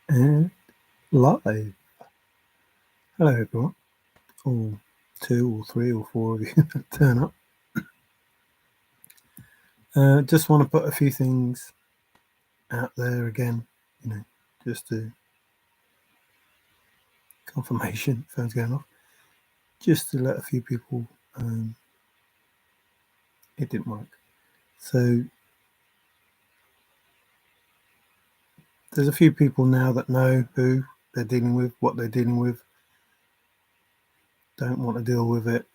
And live. Hello, everyone. All 2 or 3 or 4 of you that turn up. Just want to put a few things out there again, just to confirmation, phone's going off, just to let a few people, it didn't work. So there's a few people now that know who they're dealing with, what they're dealing with, don't want to deal with it.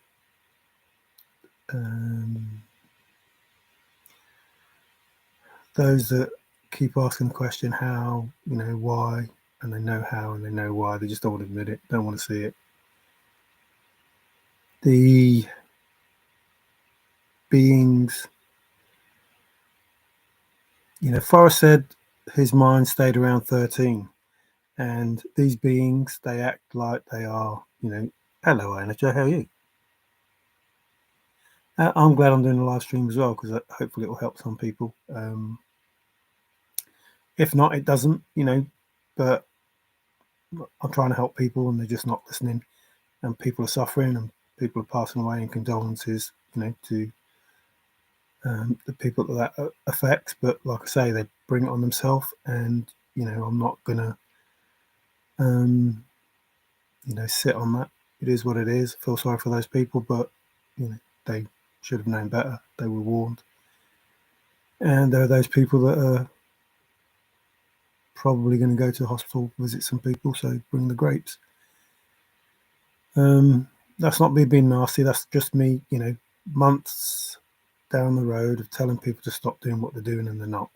Those that keep asking the question how, why, and they know how and they know why, they just don't want to admit it, don't want to see it. The beings, Forrest said his mind stayed around 13, and these beings, they act like they are, hello, Anaja, how are you? I'm glad I'm doing a live stream as well, because hopefully it will help some people. If not, it doesn't, but I'm trying to help people and they're just not listening, and people are suffering and people are passing away, and condolences, to the people that affects. But like I say, they bring it on themselves, and I'm not gonna sit on that. It is what it is. I feel sorry for those people, but they should have known better. They were warned. And there are those people that are probably going to go to the hospital, visit some people, so bring the grapes. That's not me being nasty. That's just me, months down the road of telling people to stop doing what they're doing, and they're not.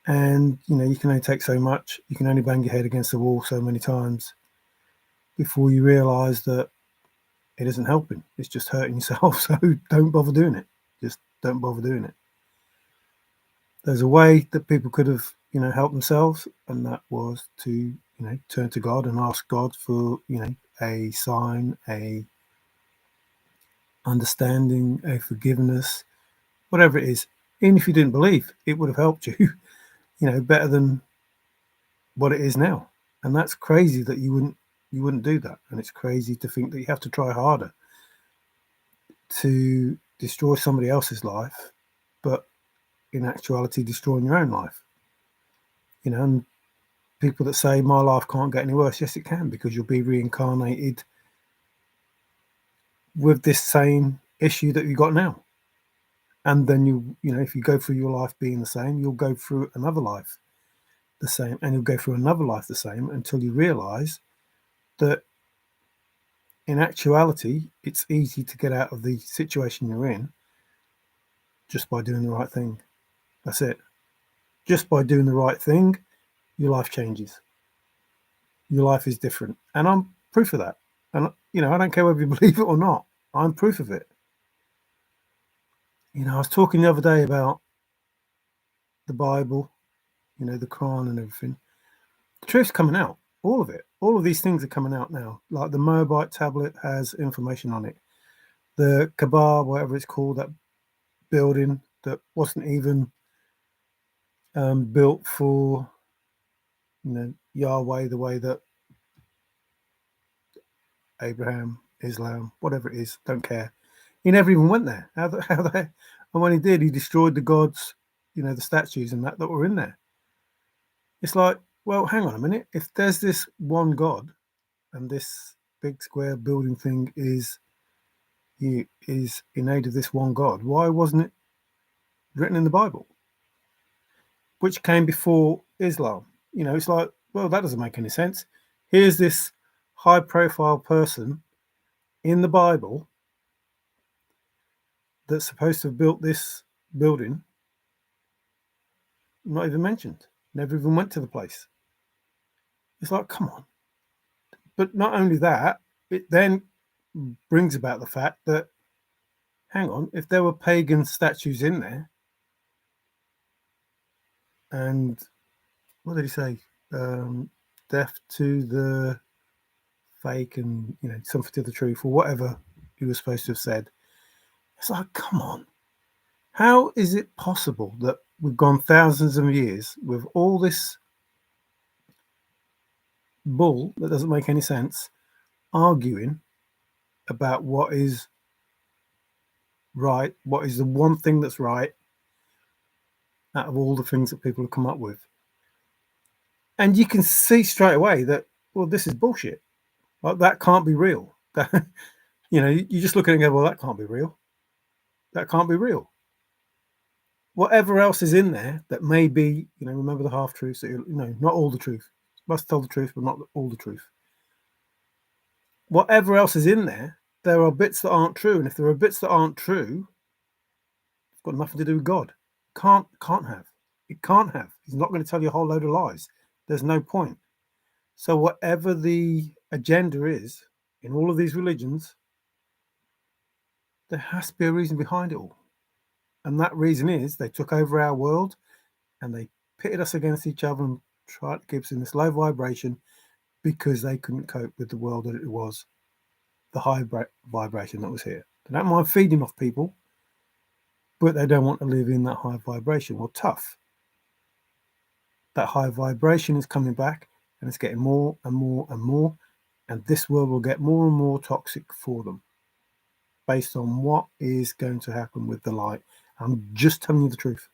And you can only take so much. You can only bang your head against the wall so many times before you realise that it isn't helping. It's just hurting yourself. So don't bother doing it. Just don't bother doing it. There's a way that people could have, helped themselves, and that was to, turn to God and ask God for, a sign, a understanding, a forgiveness, whatever it is. Even if you didn't believe, it would have helped you, better than what it is now. And that's crazy that you wouldn't do that. And it's crazy to think that you have to try harder to destroy somebody else's life, but in actuality destroying your own life. And people that say my life can't get any worse, yes it can, because you'll be reincarnated with this same issue that you got now. And then if you go through your life being the same, you'll go through another life the same, and you'll go through another life the same, until you realize that in actuality it's easy to get out of the situation you're in just by doing the right thing. That's it. Just by doing the right thing, your life changes. Your life is different. And I'm proof of that. And, I don't care whether you believe it or not. I'm proof of it. I was talking the other day about the Bible, the Quran and everything. The truth's coming out. All of it. All of these things are coming out now. Like the Moabite tablet has information on it. The Kabbah, whatever it's called, that building that wasn't even built for, Yahweh, the way that Abraham, Islam, whatever it is, don't care. He never even went there. And when he did, he destroyed the gods, the statues and that were in there. It's like, well, hang on a minute. If there's this one God, and this big square building thing is in aid of this one God, why wasn't it written in the Bible, which came before Islam? It's like, well, that doesn't make any sense. Here's this high-profile person in the Bible that's supposed to have built this building, not even mentioned, never even went to the place. It's like, come on. But not only that, it then brings about the fact that, hang on, if there were pagan statues in there, and what did he say? Death to the fake, and something to the truth, or whatever he was supposed to have said. It's like, come on. How is it possible that we've gone thousands of years with all this bull that doesn't make any sense, arguing about what is right, what is the one thing that's right out of all the things that people have come up with. And you can see straight away that, well, this is bullshit. Like, that can't be real. That, you just look at it and go, well, that can't be real. That can't be real. Whatever else is in there that may be, remember the half truths, not all the truth. Must tell the truth, but not all the truth. Whatever else is in there, there are bits that aren't true. And if there are bits that aren't true, it's got nothing to do with God. Can't have. It can't have. He's not going to tell you a whole load of lies. There's no point. So whatever the agenda is in all of these religions, there has to be a reason behind it all. And that reason is they took over our world and they pitted us against each other and tried to keep us in this low vibration because they couldn't cope with the world that it was, the high vibration that was here. They don't mind feeding off people, but they don't want to live in that high vibration. Well, tough. That high vibration is coming back and it's getting more and more and more. And this world will get more and more toxic for them based on what is going to happen with the light. I'm just telling you the truth.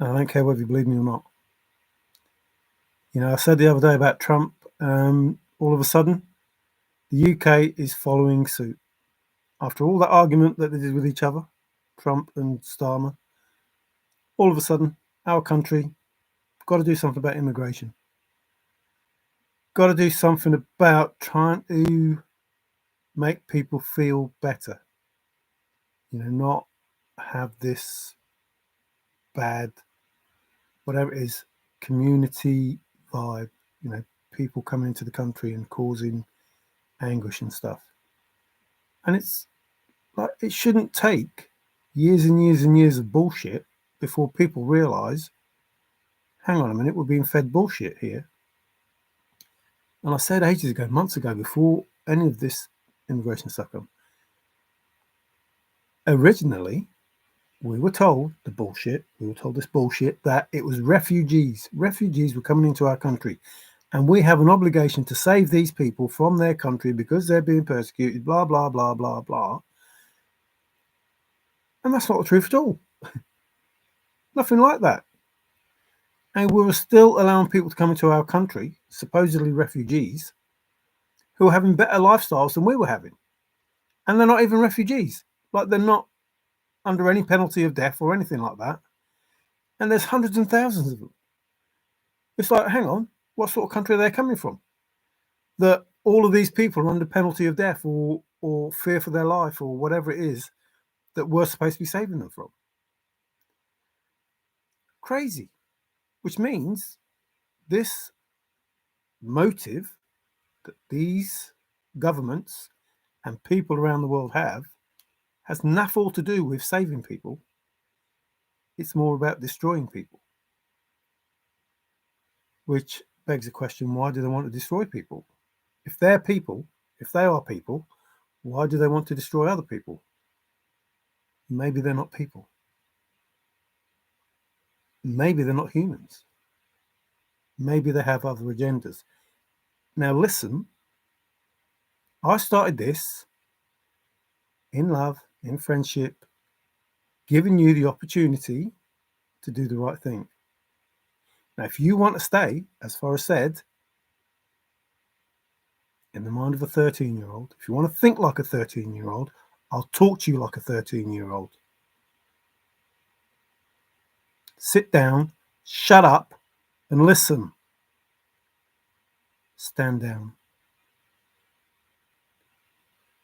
And I don't care whether you believe me or not. I said the other day about Trump, all of a sudden, the UK is following suit. After all that argument that they did with each other, Trump and Starmer, all of a sudden, our country got to do something about immigration. Got to do something about trying to make people feel better. Not have this bad, whatever it is, community vibe, people coming into the country and causing anguish and stuff. And it's like, it shouldn't take years and years and years of bullshit before people realize, hang on a minute, we're being fed bullshit here. And I said ages ago, months ago, before any of this immigration stuff came, originally, we were told this bullshit, that it was refugees. Refugees were coming into our country. And we have an obligation to save these people from their country because they're being persecuted, blah, blah, blah, blah, blah. And that's not the truth at all. Nothing like that. And we were still allowing people to come into our country, supposedly refugees, who are having better lifestyles than we were having. And they're not even refugees. Like, they're not under any penalty of death or anything like that. And there's hundreds and thousands of them. It's like, hang on, what sort of country are they coming from? That all of these people are under penalty of death or fear for their life or whatever it is that we're supposed to be saving them from. Crazy. Which means this motive that these governments and people around the world have has nothing to do with saving people. It's more about destroying people. Which begs the question, why do they want to destroy people? If they are people, why do they want to destroy other people? Maybe they're not people. Maybe they're not humans. Maybe they have other agendas. Now listen, I started this in love, in friendship, giving you the opportunity to do the right thing. Now, if you want to stay, as Forrest said, in the mind of a 13-year-old, if you want to think like a 13-year-old, I'll talk to you like a 13-year-old. Sit down, shut up, and listen. Stand down.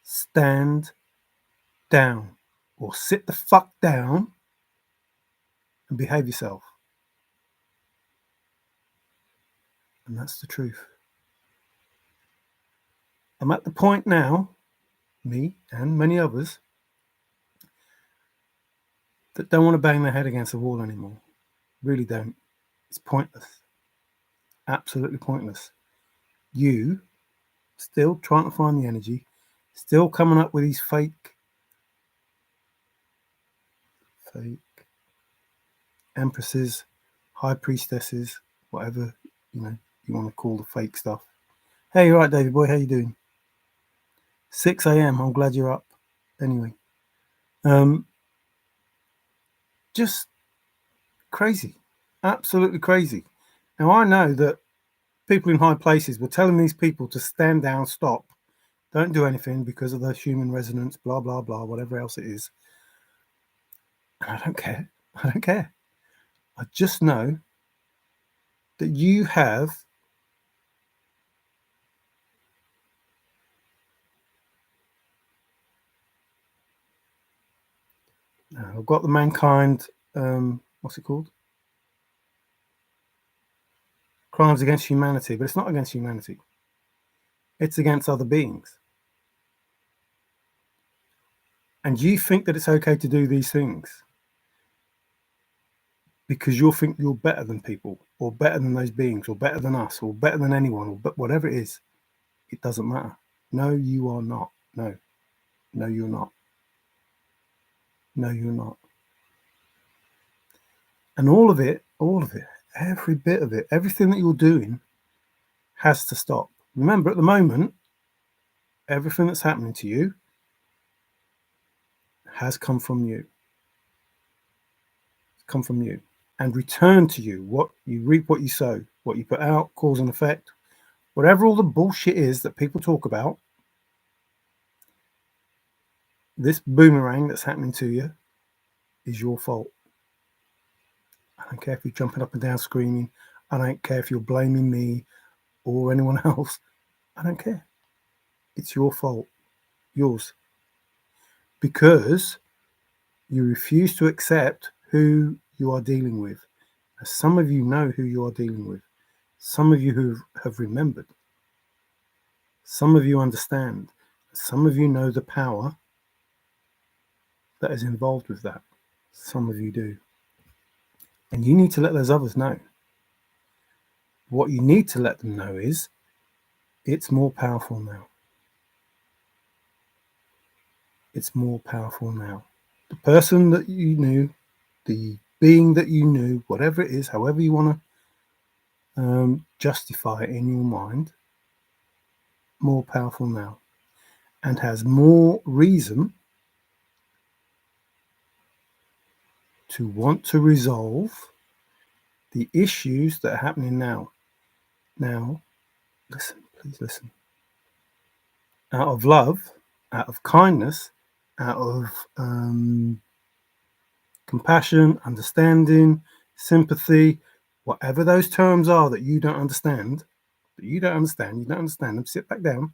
Stand down. Or sit the fuck down and behave yourself. And that's the truth. I'm at the point now, me and many others, that don't want to bang their head against the wall anymore. Really don't. It's pointless. Absolutely pointless. You still trying to find the energy, still coming up with these fake empresses, high priestesses, whatever, you want to call the fake stuff. Hey, you're right, David boy. How you doing? 6 a.m. I'm glad you're up. Anyway, just crazy, absolutely crazy. Now I know that people in high places were telling these people to stand down, stop, don't do anything because of the human resonance, blah blah blah, whatever else it is. And I don't care. I don't care. I just know that you have I've got the mankind, what's it called? Crimes against humanity, but it's not against humanity. It's against other beings. And you think that it's okay to do these things because you think you're better than people, or better than those beings, or better than us, or better than anyone, or whatever it is. It doesn't matter. No, you are not. No, you're not. No, you're not. And all of it, every bit of it, everything that you're doing has to stop. Remember, at the moment, everything that's happening to you has come from you. It's come from you. And return to you. What you reap, what you sow, what you put out, cause and effect, whatever all the bullshit is that people talk about, this boomerang that's happening to you is your fault. I don't care if you're jumping up and down screaming. I don't care if you're blaming me or anyone else. I don't care. It's your fault. Yours. Because you refuse to accept who you are dealing with. Now, some of you know who you are dealing with. Some of you who have remembered. Some of you understand. Some of you know the power that is involved with that. Some of you do. And you need to let those others know. What you need to let them know is it's more powerful now. It's more powerful now. The person that you knew, the being that you knew, whatever it is, however you want to justify it in your mind, more powerful now, and has more reason to want to resolve the issues that are happening now. Now, listen, please listen. Out of love, out of kindness, out of compassion, understanding, sympathy, whatever those terms are that you don't understand, you don't understand them, sit back down.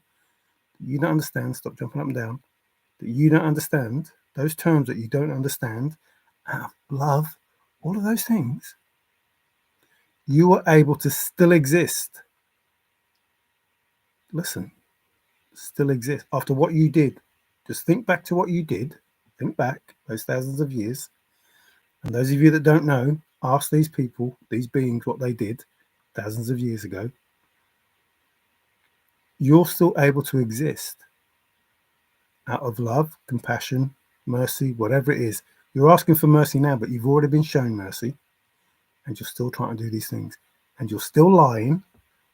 You don't understand, stop jumping up and down. That you don't understand, those terms that you don't understand, out of love, all of those things, you are able to still exist. Listen, still exist after what you did. Just think back to what you did. Think back those thousands of years. And those of you that don't know, ask these people, these beings, what they did thousands of years ago. You're still able to exist out of love, compassion, mercy, whatever it is. You're asking for mercy now, but you've already been shown mercy, and you're still trying to do these things, and you're still lying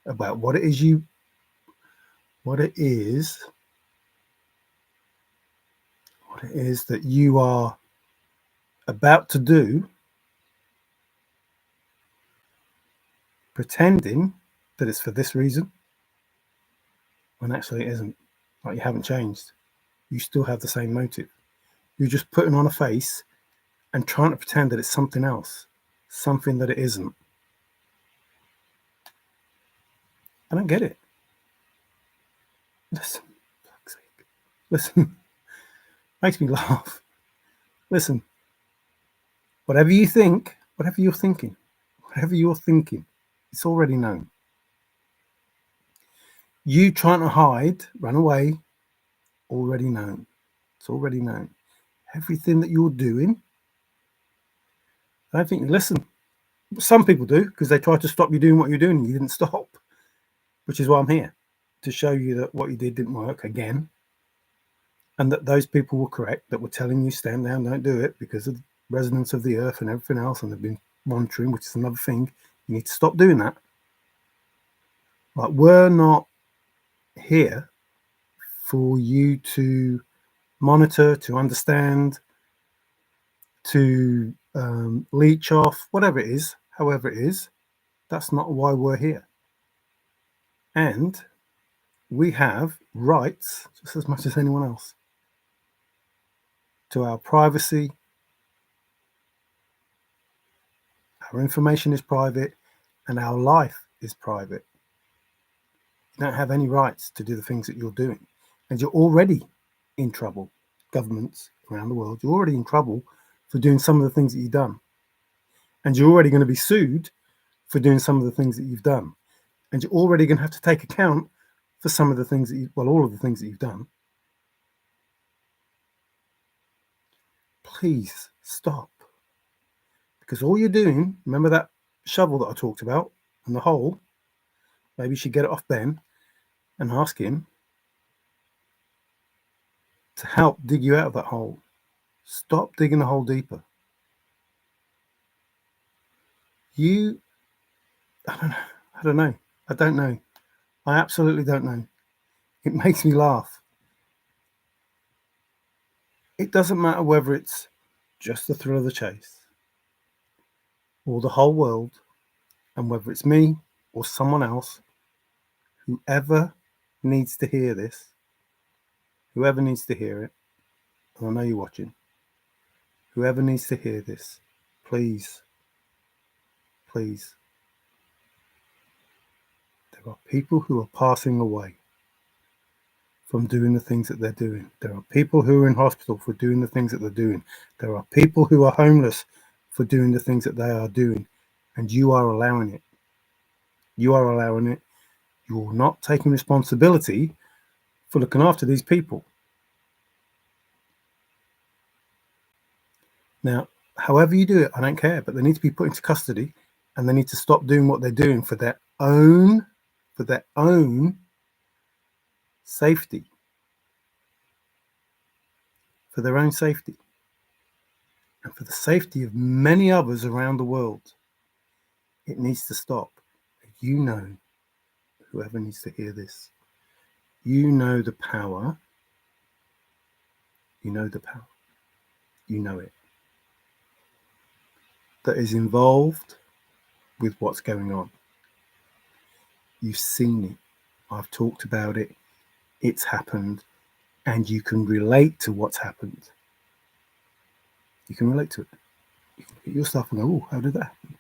about what it is that you are about to do, pretending that it's for this reason, when actually it isn't. Like, you haven't changed. You still have the same motive. You're just putting on a face and trying to pretend that it's something else, something that it isn't. I don't get it. Listen, for fuck's sake. Listen, makes me laugh. Listen, whatever you think, whatever you're thinking, it's already known. You trying to hide, run away, already known. It's already known. Everything that you're doing, I don't think you listen. Some people do, because they try to stop you doing what you're doing and you didn't stop, which is why I'm here, to show you that what you did didn't work again, and that those people were correct, that were telling you stand down, don't do it, because of the resonance of the earth and everything else, and they've been monitoring, which is another thing. You need to stop doing that. Like, we're not here for you to monitor, to understand, to leech off, whatever it is, however it is. That's not why we're here. And we have rights just as much as anyone else to our privacy. Our information is private and our life is private. You don't have any rights to do the things that you're doing. And you're already in trouble. Governments around the world, you're already in trouble for doing some of the things that you've done. And you're already going to be sued for doing some of the things that you've done. And you're already going to have to take account for some of the things that all of the things that you've done. Please stop. Because all you're doing, remember that shovel that I talked about and the hole? Maybe you should get it off Ben and ask him to help dig you out of that hole. Stop digging the hole deeper. I don't know. I don't know. I absolutely don't know. It makes me laugh. It doesn't matter whether it's just the thrill of the chase or the whole world, and whether it's me or someone else, whoever needs to hear this, whoever needs to hear it, and I know you're watching, whoever needs to hear this, please, please. There are people who are passing away from doing the things that they're doing. There are people who are in hospital for doing the things that they're doing. There are people who are homeless for doing the things that they are doing. And you are allowing it. You are allowing it. You're not taking responsibility for looking after these people. Now, however you do it, I don't care, but they need to be put into custody and they need to stop doing what they're doing for their own safety. For their own safety. And for the safety of many others around the world. It needs to stop. You know, whoever needs to hear this, you know the power. You know the power. You know it. That is involved with what's going on. You've seen it. I've talked about it. It's happened. And you can relate to what's happened. You can relate to it. You can look at your stuff and go, oh, how did that happen?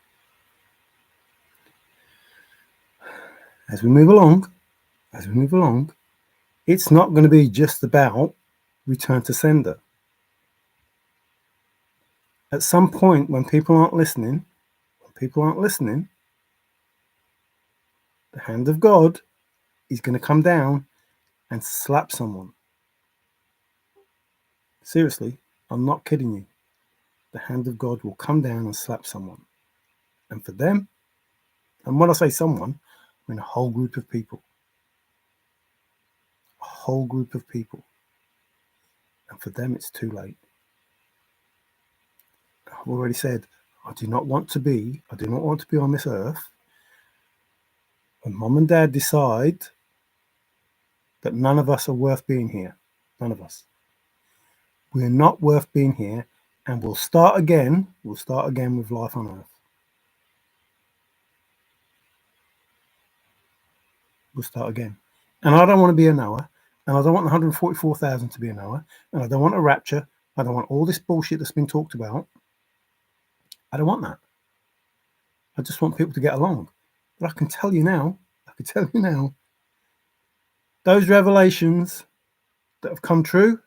As we move along, it's not going to be just about return to sender. At some point, when people aren't listening, the hand of God is going to come down and slap someone. Seriously, I'm not kidding you. The hand of God will come down and slap someone. And for them, and when I say someone, I mean a whole group of people. A whole group of people. And for them, it's too late. I've already said, I do not want to be on this earth when mom and dad decide that none of us are worth being here. None of us. We're not worth being here, and we'll start again with life on earth. We'll start again. And I don't want to be a Noah, and I don't want 144,000 to be a Noah, and I don't want a rapture. I don't want all this bullshit that's been talked about. I don't want that. I just want people to get along. But I can tell you now, those revelations that have come true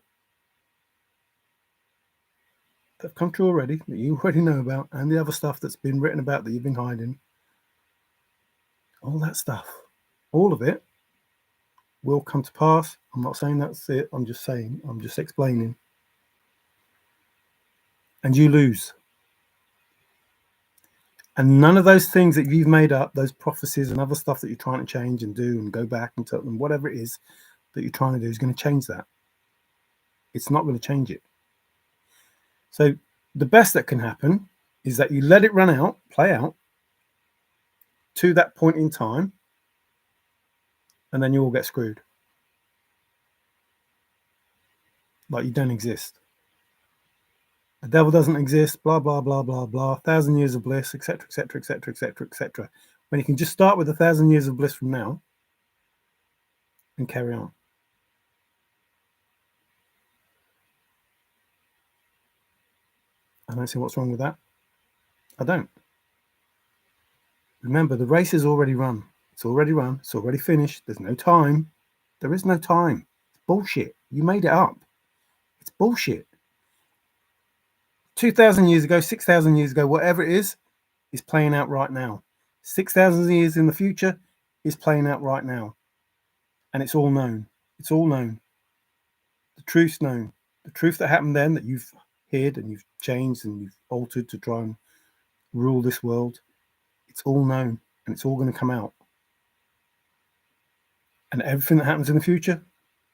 already, that you already know about, and the other stuff that's been written about that you've been hiding, all that stuff, all of it will come to pass. I'm not saying that's it. I'm just explaining. And you lose. And none of those things that you've made up, those prophecies and other stuff that you're trying to change and do and go back and tell them, whatever it is that you're trying to do, is going to change that. It's not going to change it. So the best that can happen is that you let it run out, play out to that point in time. and then you all get screwed. Like you don't exist. The devil doesn't exist, blah, blah, blah, blah, blah, 1,000 years of bliss, etc., etc., etc., etc., etc. When you can just start with 1,000 years of bliss from now and carry on. I don't see what's wrong with that. I don't. Remember, the race is already run. It's already run. It's already finished. There's no time. There is no time. It's bullshit. You made it up. It's bullshit. 2,000 years ago, 6,000 years ago, whatever it is playing out right now. 6,000 years in the future is playing out right now. And it's all known. It's all known. The truth's known. The truth that happened then that you've hid and you've changed and you've altered to try and rule this world, it's all known and it's all going to come out. And everything that happens in the future,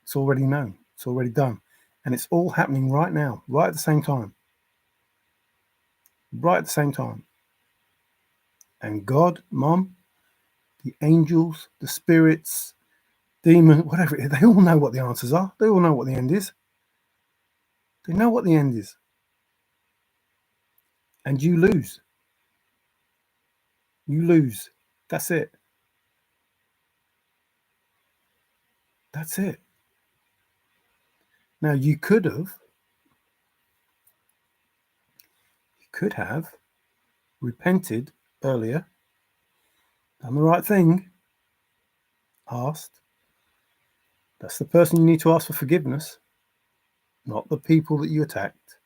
it's already known. It's already done. And it's all happening right now, right at the same time. Right at the same time. And God, Mom, the angels, the spirits, demons, whatever it is, they all know what the answers are. They all know what the end is. They know what the end is. And you lose. You lose. That's it. That's it. Now you could have repented earlier, done the right thing, asked. That's the person you need to ask for forgiveness, not the people that you attacked.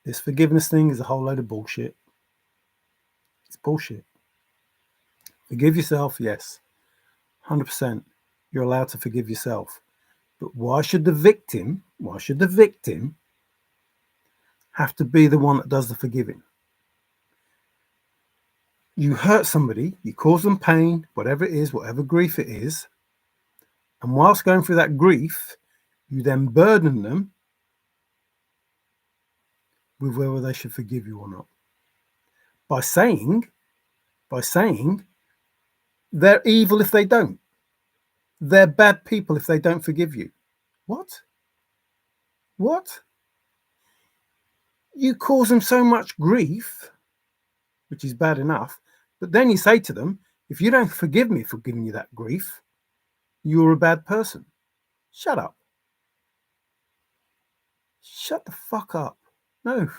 This forgiveness thing is a whole load of bullshit. It's bullshit. Forgive yourself, yes. 100%. You're allowed to forgive yourself. But why should the victim have to be the one that does the forgiving? You hurt somebody, you cause them pain, whatever it is, whatever grief it is, and whilst going through that grief, you then burden them with whether they should forgive you or not. By saying they're evil if they don't. They're bad people if they don't forgive you. What? You cause them so much grief, which is bad enough, but then you say to them, if you don't forgive me for giving you that grief, you're a bad person. Shut up. Shut the fuck up. No.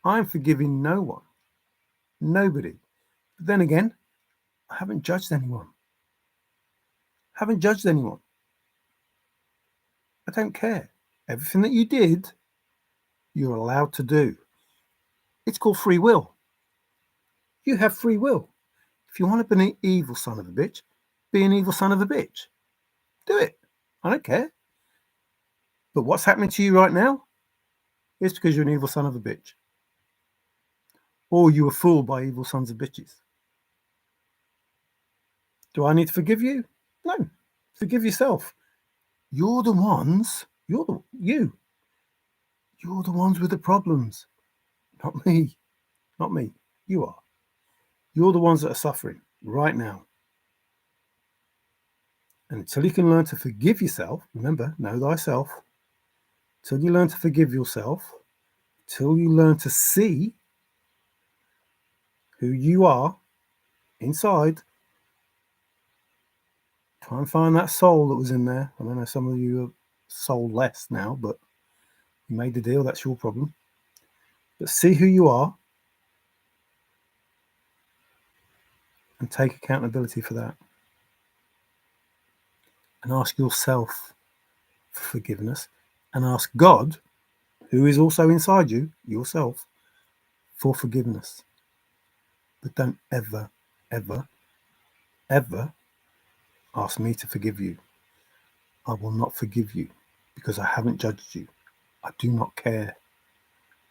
I'm forgiving no one. Nobody. But then again, I haven't judged anyone. I don't care. Everything that you did, you're allowed to do. It's called free will. You have free will. If you want to be an evil son of a bitch, be an evil son of a bitch. Do it. I don't care. But what's happening to you right now is because you're an evil son of a bitch. Or you were fooled by evil sons of bitches. Do I need to forgive you? No. Forgive yourself. You're the ones with the problems. Not me. You are. You're the ones that are suffering right now. And until you can learn to forgive yourself, remember, know thyself. Until you learn to forgive yourself, until you learn to see who you are inside, try and find that soul that was in there. I know some of you are soulless now, but you made the deal. That's your problem. But see who you are and take accountability for that. And ask yourself for forgiveness. And ask God, who is also inside you, yourself, for forgiveness. But don't ever, ever, ever ask me to forgive you. I will not forgive you because I haven't judged you. I do not care.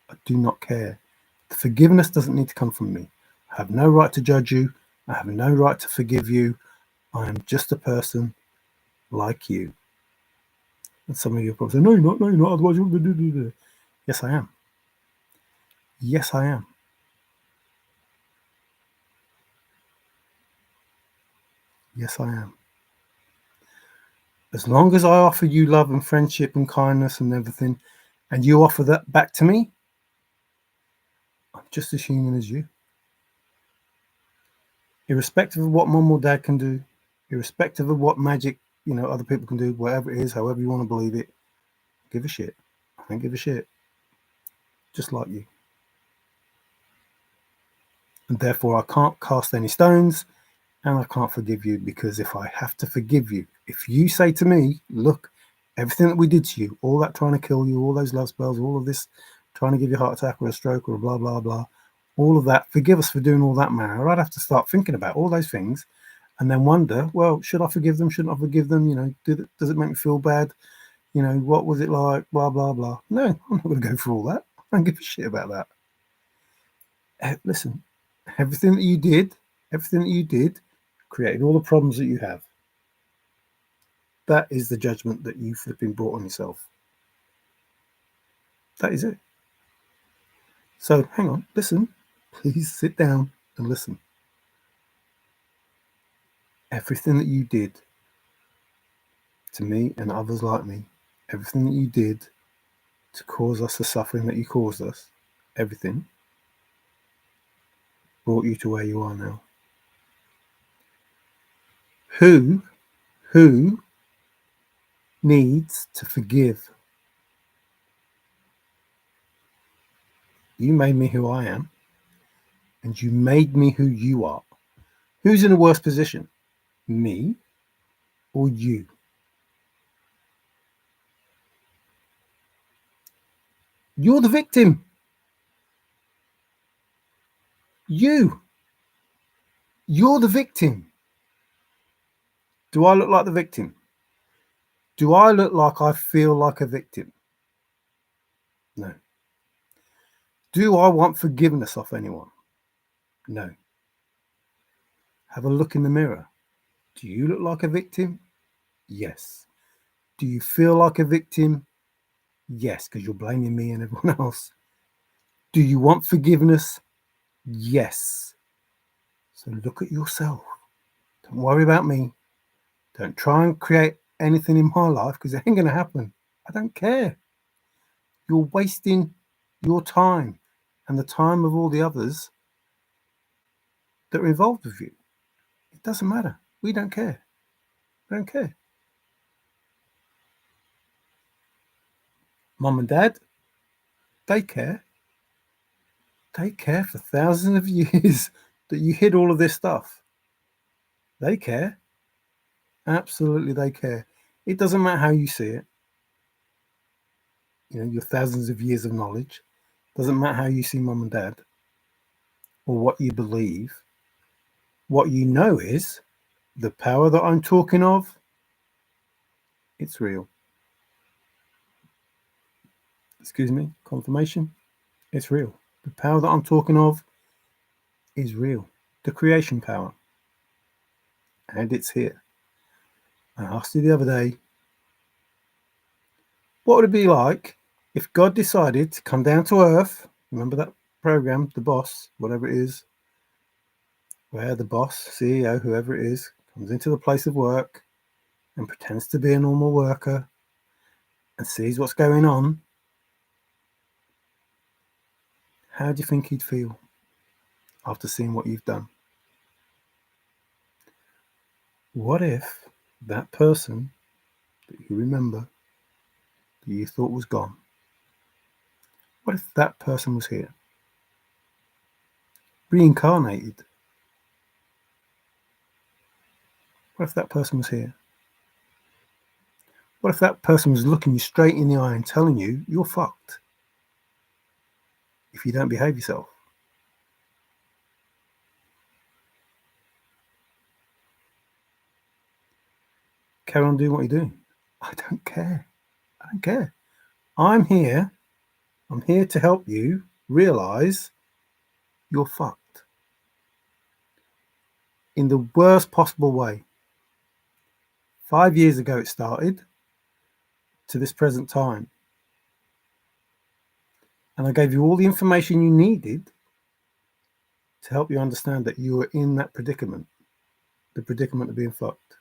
The forgiveness doesn't need to come from me. I have no right to judge you. I have no right to forgive you. I am just a person like you. And some of you are probably saying, no, you're not, otherwise you're going to do. Yes, I am. Yes, I am. As long as I offer you love and friendship and kindness and everything, and you offer that back to me, I'm just as human as you. Irrespective of what mum or dad can do, irrespective of what magic, other people can do, whatever it is, however you want to believe it, give a shit. I don't give a shit. Just like you. And therefore I can't cast any stones, and I can't forgive you, because if I have to forgive you, if you say to me, look, everything that we did to you, all that trying to kill you, all those love spells, all of this trying to give you a heart attack or a stroke or a blah, blah, blah, all of that, forgive us for doing all that, man. I'd have to start thinking about all those things and then wonder, well, should I forgive them? Shouldn't I forgive them? Does it make me feel bad? What was it like? Blah, blah, blah. No, I'm not going to go through all that. I don't give a shit about that. Listen, everything that you did created all the problems that you have. That is the judgment that you flipping brought on yourself. That is it. So hang on, listen. Please sit down and listen. Everything that you did to me and others like me, everything that you did to cause us the suffering that you caused us, everything brought you to where you are now. Who needs to forgive? You made me who I am, and you made me who you are. Who's in a worse position? Me or you? You're the victim. You're the victim. Do I look like the victim? Do I look like I feel like a victim? No. Do I want forgiveness off anyone? No. Have a look in the mirror. Do you look like a victim? Yes. Do you feel like a victim? Yes, because you're blaming me and everyone else. Do you want forgiveness? Yes. So look at yourself. Don't worry about me. Don't try and create anything in my life, because it ain't going to happen. I don't care. You're wasting your time and the time of all the others that are involved with you. It doesn't matter. We don't care. We don't care. Mum and dad, they care. They care for thousands of years that you hid all of this stuff. They care. Absolutely, they care. It doesn't matter how you see it. Your thousands of years of knowledge. Doesn't matter how you see mum and dad or what you believe. What you know is the power that I'm talking of, it's real. Excuse me, confirmation. It's real. The power that I'm talking of is real. The creation power. And it's here. I asked you the other day, what would it be like if God decided to come down to earth? Remember that program, The Boss, whatever it is, where the boss, CEO, whoever it is, comes into the place of work and pretends to be a normal worker and sees what's going on. How do you think he'd feel after seeing what you've done? What if that person that you remember, that you thought was gone, what if that person was here, reincarnated? What if that person was here? What if that person was looking you straight in the eye and telling you you're fucked if you don't behave yourself? Carry on doing what you're doing. I don't care. I don't care. I'm here to help you realize you're fucked in the worst possible way. 5 years ago it started to this present time. And I gave you all the information you needed to help you understand that you were in that predicament. the predicament of being fucked.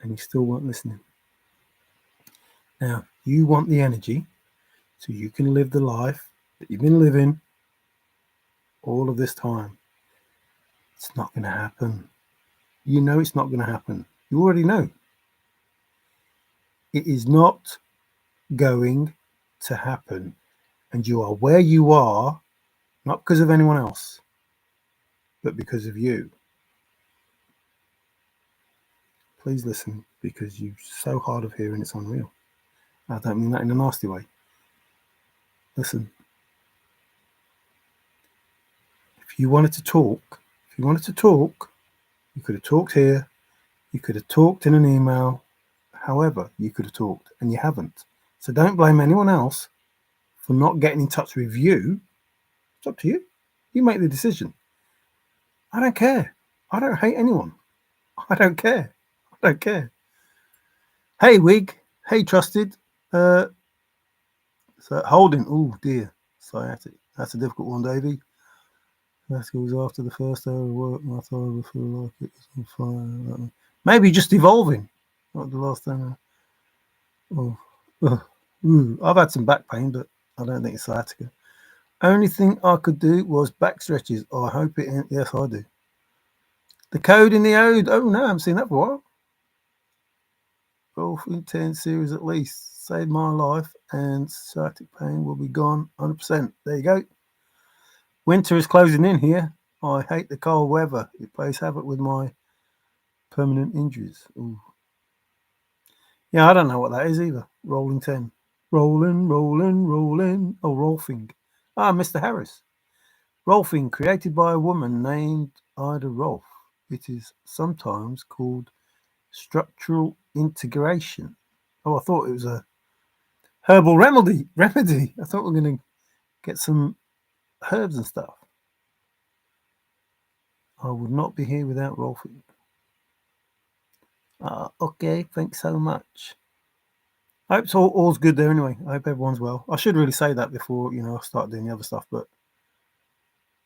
And you still weren't listening. Now, you want the energy so you can live the life that you've been living all of this time. It's not going to happen. You know it's not going to happen. You already know. It is not going to happen. And you are where you are, not because of anyone else, but because of you. Please listen, because you're so hard of hearing, it's unreal. I don't mean that in a nasty way. Listen. If you wanted to talk, you could have talked here, you could have talked in an email, however, you could have talked, and you haven't. So don't blame anyone else for not getting in touch with you. It's up to you. You make the decision. I don't care. I don't hate anyone. I don't care. I don't care. Hey, Wig. Hey, Trusted. So holding. Oh, dear. Sciatic. That's a difficult one, Davey. That was after the first hour of work. I thought I would feel like it was on fire. Maybe just evolving. Not the last time. I've had some back pain, but I don't think it's sciatica. Only thing I could do was back stretches. Oh, I hope it ain't. Yes, I do. The code in the ode. Oh, no, I haven't seen that for a while. Golf in 10 series at least. Saved my life, and sciatic pain will be gone 100%. There you go. Winter is closing in here. I hate the cold weather. It plays havoc with my permanent injuries. Ooh. Yeah, I don't know what that is either. Rolling 10. Rolling. Oh, Rolfing. Ah, Mr. Harris. Rolfing, created by a woman named Ida Rolf. It is sometimes called structural integration. Oh, I thought it was a herbal remedy. I thought we were going to get some herbs and stuff. I would not be here without Rolfing. Okay, thanks so much. I hope all's good there anyway. I hope everyone's well. I should really say that before, I start doing the other stuff, but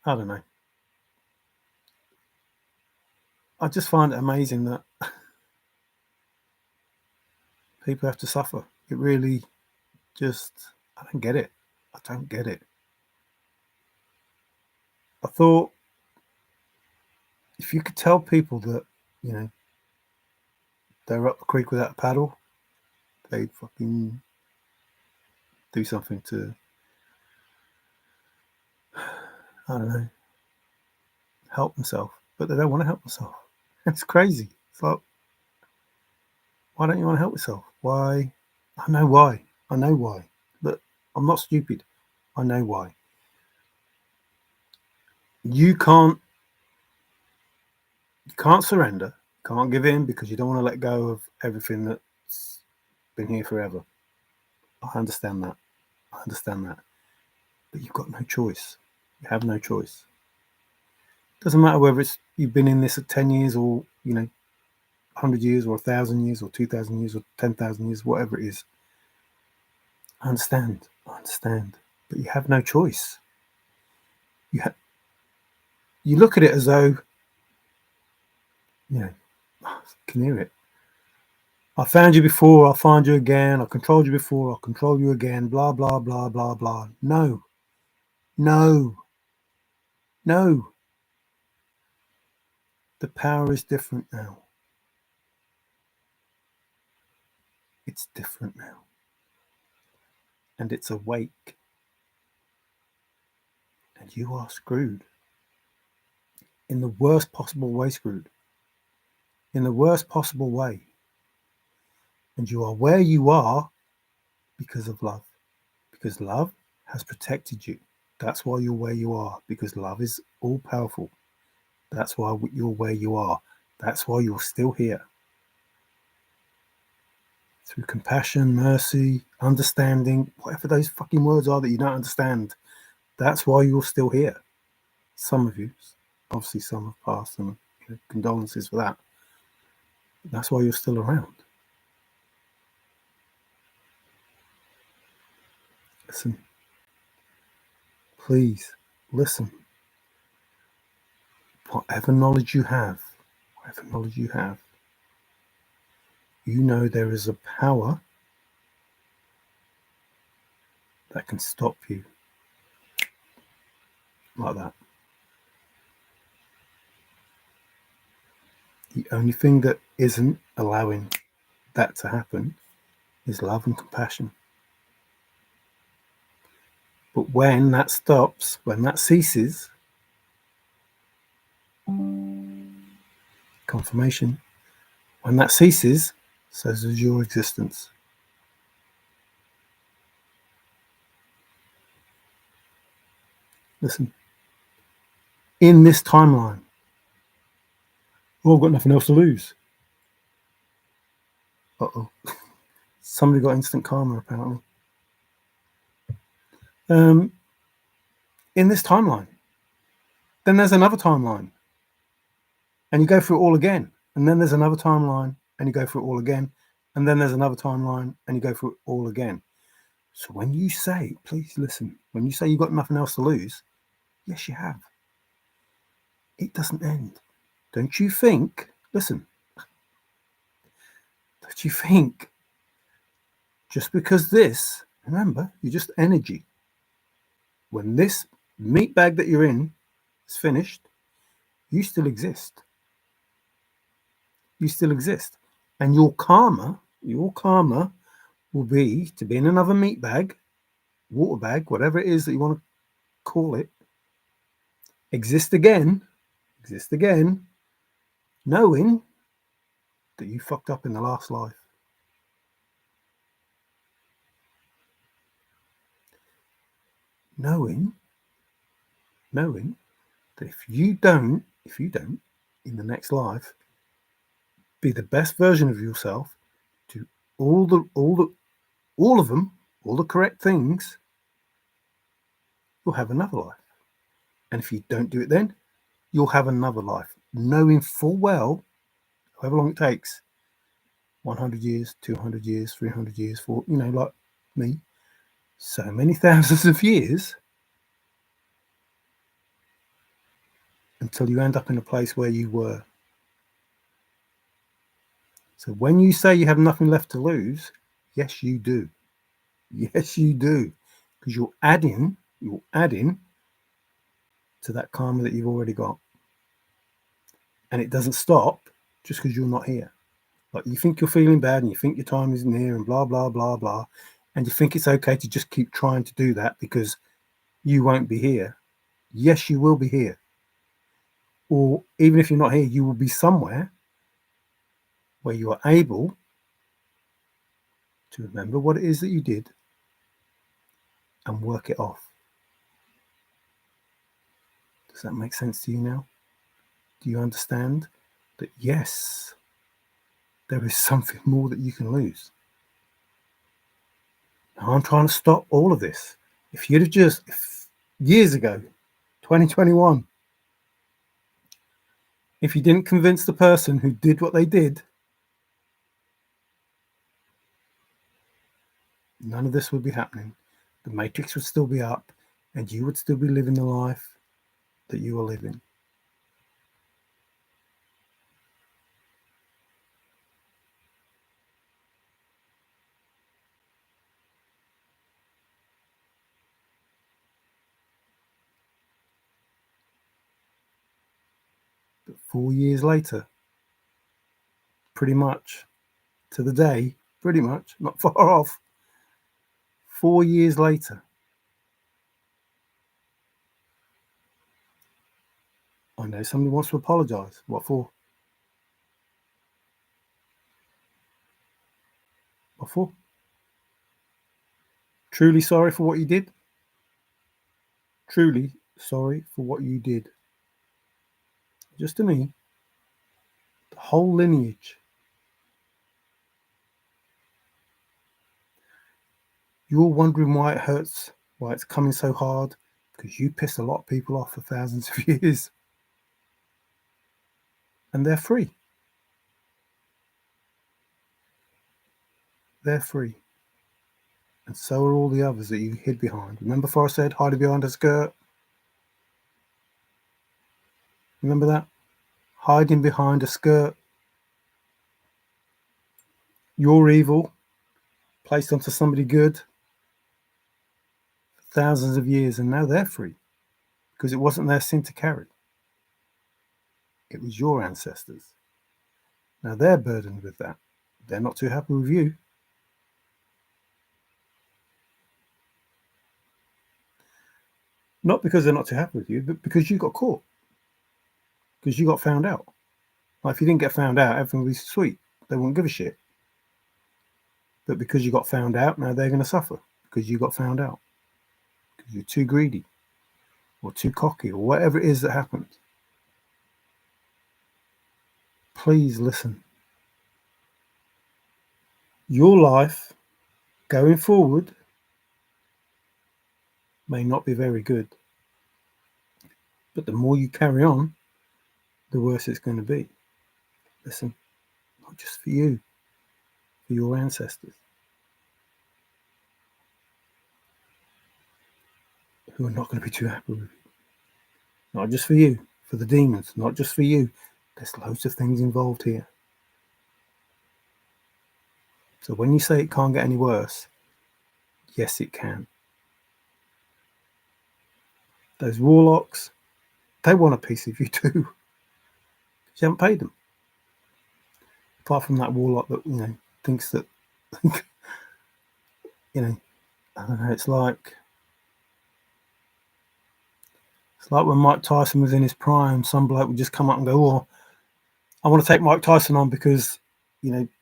I don't know. I just find it amazing that people have to suffer. It really I don't get it. I don't get it. I thought if you could tell people that, they're up the creek without a paddle, they'd fucking do something to, I don't know, help themselves. But they don't want to help themselves. It's crazy. It's like, why don't you want to help yourself? Why? I know why. But I'm not stupid. I know why. You can't surrender. You can't give in because you don't want to let go of everything that's been here forever. I understand that. But you've got no choice. You have no choice. Doesn't matter whether you've been in this at 10 years or, 100 years or 1,000 years or 2,000 years or 10,000 years, whatever it is. I understand. But you have no choice. You look at it as though, I can hear it. I found you before, I'll find you again. I controlled you before, I'll control you again. Blah, blah, blah, blah, blah. No. The power is different now. It's different now. And it's awake. And you are screwed. In the worst possible way screwed. In the worst possible way. And you are where you are because of love. Because love has protected you. That's why you're where you are. Because love is all powerful. That's why you're where you are. That's why you're still here. Through compassion, mercy, understanding, whatever those fucking words are that you don't understand. That's why you're still here. Some of you, obviously some have passed, and condolences for that. That's why you're still around. Listen. Please, listen. whatever knowledge you have, you know there is a power that can stop you like that. The only thing that isn't allowing that to happen is love and compassion. But when that stops, when that ceases, confirmation, when that ceases, so does your existence. Listen, in this timeline, I've got nothing else to lose. Uh-oh. Somebody got instant karma, apparently. In this timeline. Then there's another timeline. And you go through it all again. And then there's another timeline, and you go through it all again. And then there's another timeline, and you go through it all again. So when you say, please listen, when you say you've got nothing else to lose, yes, you have. It doesn't end. Don't you think, listen, don't you think just because this, remember, you're just energy. When this meat bag that you're in is finished, you still exist. You still exist. And your karma will be to be in another meat bag, water bag, whatever it is that you want to call it, exist again, knowing that you fucked up in the last life. Knowing that if you don't, in the next life, be the best version of yourself, do all of them, all the correct things, you'll have another life. And if you don't do it then, you'll have another life, knowing full well, however long it takes, 100 years, 200 years, 300 years, for, like me, so many thousands of years, until you end up in a place where you were. So when you say you have nothing left to lose, yes, you do. Yes, you do. Because you're adding to that karma that you've already got. And it doesn't stop just because you're not here. Like, you think you're feeling bad and you think your time isn't here and blah, blah, blah, blah. And you think it's okay to just keep trying to do that because you won't be here. Yes, you will be here. Or even if you're not here, you will be somewhere where you are able to remember what it is that you did and work it off. Does that make sense to you now? Do you understand that, yes, there is something more that you can lose? Now, I'm trying to stop all of this. If you'd have just, years ago, 2021, if you didn't convince the person who did what they did, none of this would be happening. The matrix would still be up and you would still be living the life that you are living. But 4 years later, pretty much to the day, pretty much, not far off, 4 years later, I know somebody wants to apologize. What for? What for? Truly sorry for what you did? Truly sorry for what you did. Just to me, the whole lineage. You're wondering why it hurts, why it's coming so hard, because you pissed a lot of people off for thousands of years. And they're free. They're free. And so are all the others that you hid behind. Remember before I said hiding behind a skirt? Remember that? Hiding behind a skirt. Your evil placed onto somebody good for thousands of years, and now they're free because it wasn't their sin to carry. It was your ancestors. Now they're burdened with that. They're not too happy with you. Not because they're not too happy with you, but because you got caught. Because you got found out. Like if you didn't get found out, everything would be sweet. They wouldn't give a shit. But because you got found out, now they're going to suffer. Because you got found out. Because you're too greedy. Or too cocky. Or whatever it is that happened. Please listen. Your life going forward may not be very good. But the more you carry on, the worse it's going to be. Listen, not just for you, for your ancestors who are not going to be too happy with you. Not just for you, for the demons, not just for you. There's loads of things involved here. So when you say it can't get any worse, yes, it can. Those warlocks, they want a piece of you too. You haven't paid them. Apart from that warlock that, thinks that, I don't know, it's like when Mike Tyson was in his prime, some bloke would just come up and go, oh, I want to take Mike Tyson on because,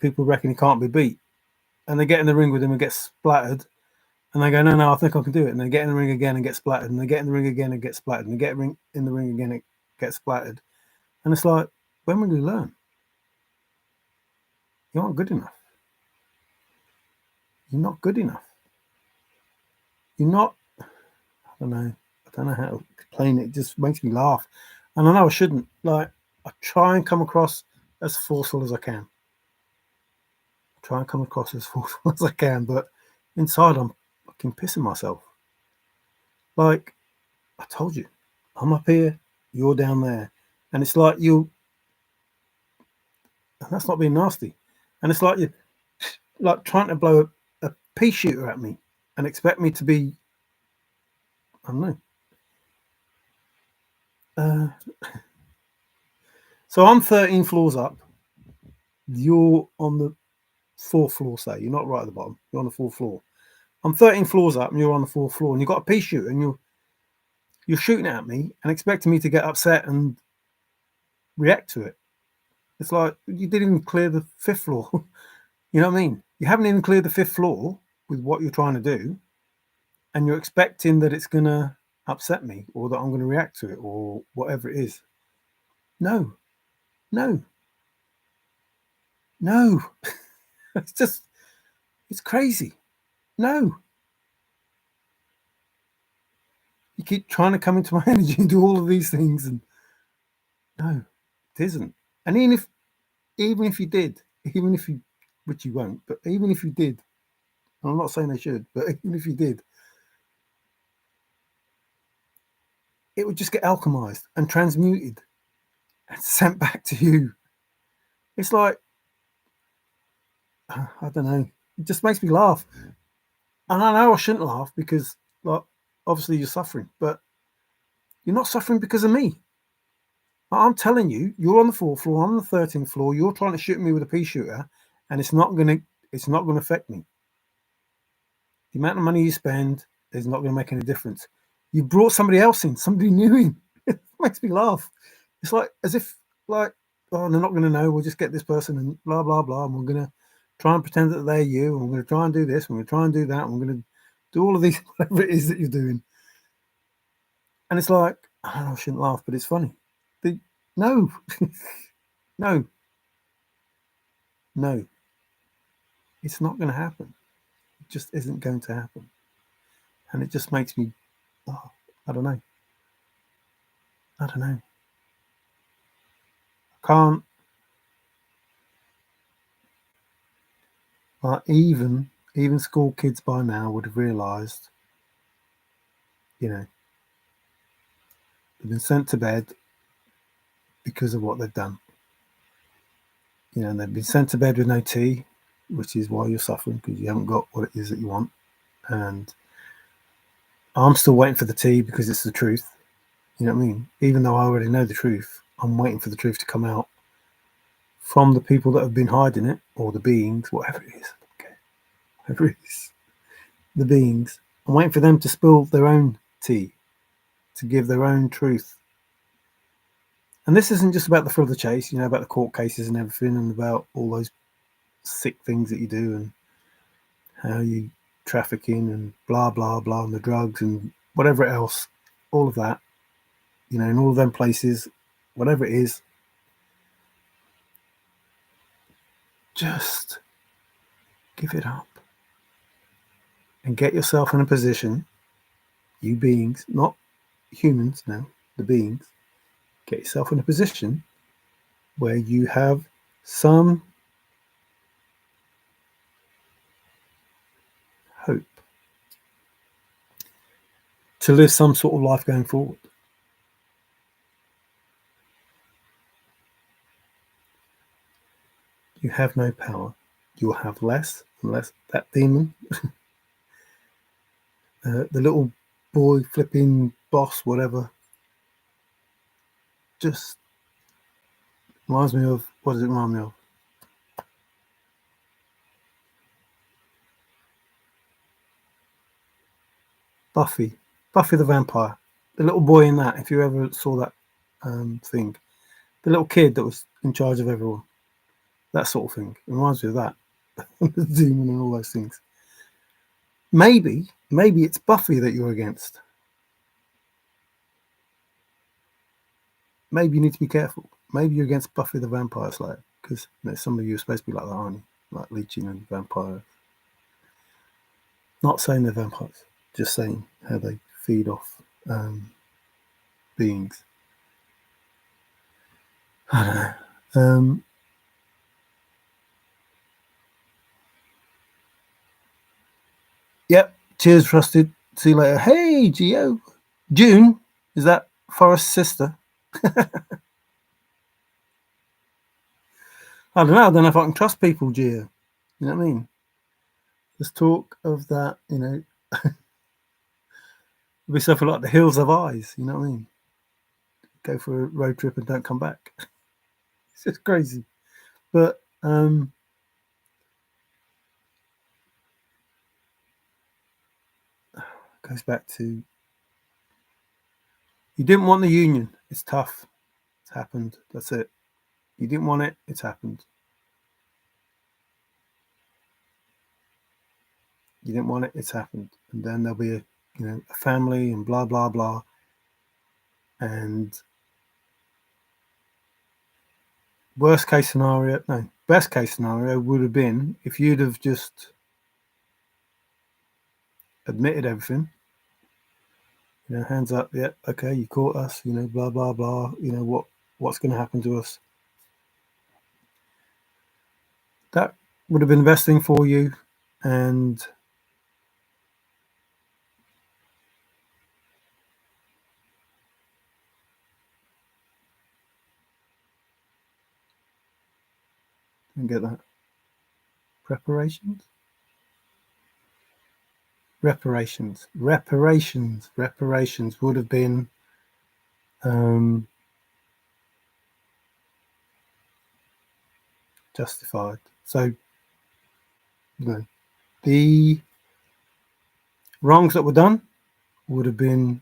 people reckon he can't be beat. And they get in the ring with him and get splattered. And they go, no, I think I can do it. And they get in the ring again and get splattered. And they get in the ring again and get splattered. And they get in the ring again and get splattered. And it's like, when will you learn? You aren't good enough. You're not good enough. You're not, I don't know how to explain it. It just makes me laugh. And I know I shouldn't. Like, I try and come across as forceful as I can. But inside I'm fucking pissing myself. Like, I told you, I'm up here, you're down there. And it's like and that's not being nasty. And it's like you're like trying to blow a pea shooter at me and expect me to be, I don't know. So I'm 13 floors up. You're on the 4th floor, say. You're not right at the bottom. You're on the 4th floor. I'm 13 floors up and you're on the 4th floor. And you've got a pea shooter and you're shooting at me and expecting me to get upset and react to it. It's like you didn't even clear the 5th floor. You know what I mean? You haven't even cleared the 5th floor with what you're trying to do, and you're expecting that it's going to upset me or that I'm going to react to it or whatever it is. No. It's crazy. No. You keep trying to come into my energy and do all of these things, and no, it isn't. And even if you did, which you won't, but even if you did, I'm not saying I should, but even if you did, it would just get alchemized and transmuted and sent back to you. It's like, I don't know, it just makes me laugh. And I know I shouldn't laugh because, like, obviously you're suffering, but you're not suffering because of me. I'm telling you, you're on the 4th floor, I'm on the 13th floor, you're trying to shoot me with a pea shooter, and it's not going to affect me. The amount of money you spend is not going to make any difference. You brought somebody else in, somebody new in. It makes me laugh. It's like as if, like, oh, they're not going to know. We'll just get this person and blah, blah, blah. And we're going to try and pretend that they're you. And we're going to try and do this. And we're going to try and do that. And we're going to do all of these, whatever it is that you're doing. And it's like, I don't know, I shouldn't laugh, but it's funny. No. No. It's not going to happen. It just isn't going to happen. And it just makes me, I don't know. I can't. Even school kids by now would have realised, they've been sent to bed. because of what they've done. You know, and they've been sent to bed with no tea, which is why you're suffering, because you haven't got what it is that you want. And I'm still waiting for the tea because it's the truth. You know what I mean? Even though I already know the truth, I'm waiting for the truth to come out from the people that have been hiding it, or the beings, whatever it is. Okay, whatever it is, the beings. I'm waiting for them to spill their own tea, to give their own truth. And this isn't just about the thrill of the chase, you know, about the court cases and everything, and about all those sick things that you do, and how you trafficking and blah blah blah, and the drugs and whatever else, all of that, you know, in all of them places, whatever it is, just give it up and get yourself in a position, you beings, not humans now, the beings, get yourself in a position where you have some hope to live some sort of life going forward. You have no power. You'll have less and less. That demon, the little boy flipping boss, whatever, just reminds me of, what does it remind me of? Buffy the Vampire. The little boy in that, if you ever saw that thing, the little kid that was in charge of everyone, that sort of thing. It reminds me of that. The demon and all those things. Maybe it's Buffy that you're against. Maybe you need to be careful. Maybe you're against Buffy the Vampire Slayer, because you know, some of you are supposed to be like that, aren't you? Like leeching and vampires. Not saying they're vampires, just saying how they feed off beings. I don't know. Yep. Cheers, Trusted. See you later. Hey, Geo. June, is that Forrest's sister? I don't know. I don't know if I can trust people, Geo. You know what I mean? There's talk of that, you know, we suffer like the hills of eyes. You know what I mean? Go for a road trip and don't come back. It's just crazy. But goes back to, you didn't want the union. It's tough. It's happened. That's it. You didn't want it. It's happened. You didn't want it. It's happened. And then there'll be a family and blah blah blah. And best case scenario would have been if you'd have just admitted everything. You know, hands up. Yeah, okay, you caught us. You know, blah blah blah. You know what's going to happen to us. That would have been the best thing for you, and didn't get that. Reparations would have been justified. So, you know, the wrongs that were done would have been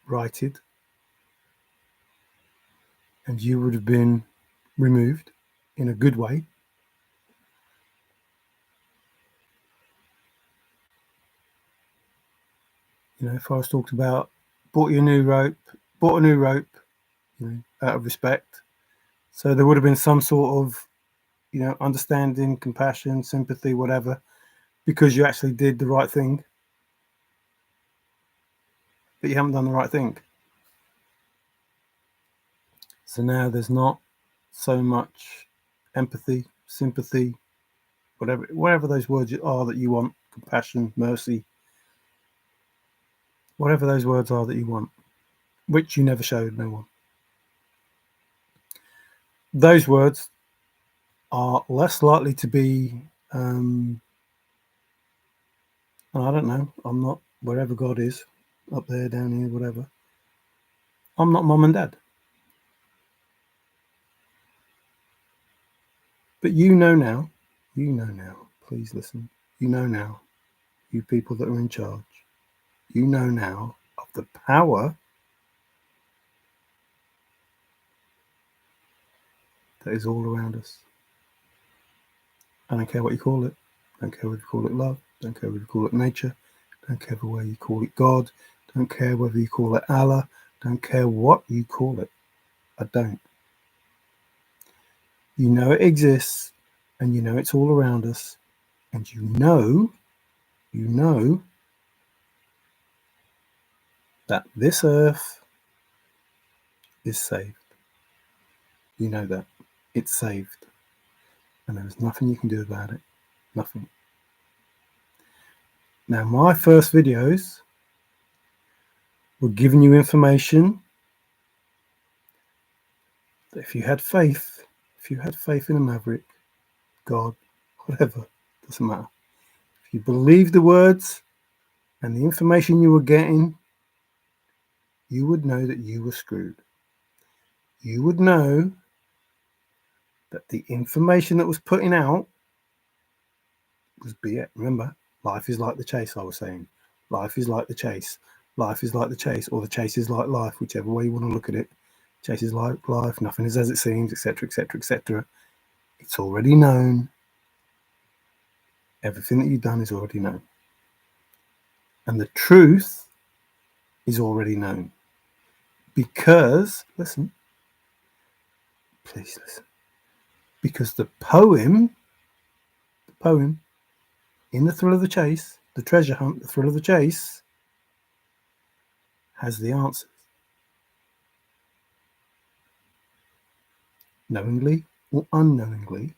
righted, and you would have been removed in a good way. You know, if I was talked about, bought a new rope, you know, out of respect. So there would have been some sort of, you know, understanding, compassion, sympathy, whatever, because you actually did the right thing, but you haven't done the right thing. So now there's not so much empathy, sympathy, whatever those words are that you want, compassion, mercy. whatever those words are that you want, which you never showed no one. Those words are less likely to be, I don't know, I'm not wherever God is, up there, down here, whatever. I'm not mum and dad. But you know now, please listen, you know now, you people that are in charge, you know now of the power that is all around us. I don't care what you call it. Don't care whether you call it love. Don't care whether you call it nature. Don't care whether you call it God. Don't care whether you call it Allah. Don't care what you call it. I don't. You know it exists, and you know it's all around us, and you know that this earth is saved. You know that. It's saved. And there's nothing you can do about it. Nothing. Now, my first videos were giving you information that if you had faith in a maverick, God, whatever, doesn't matter. If you believed the words and the information you were getting, you would know that you were screwed. You would know that the information that was putting out was BS. Remember, life is like the chase, I was saying. Life is like the chase. Life is like the chase, or the chase is like life, whichever way you want to look at it. Chase is like life, nothing is as it seems, etc., etc., etc. It's already known. Everything that you've done is already known. And the truth is already known. Because, listen, please listen. Because the poem, in The Thrill of the Chase, the treasure hunt, the thrill of the chase, has the answers. Knowingly or unknowingly,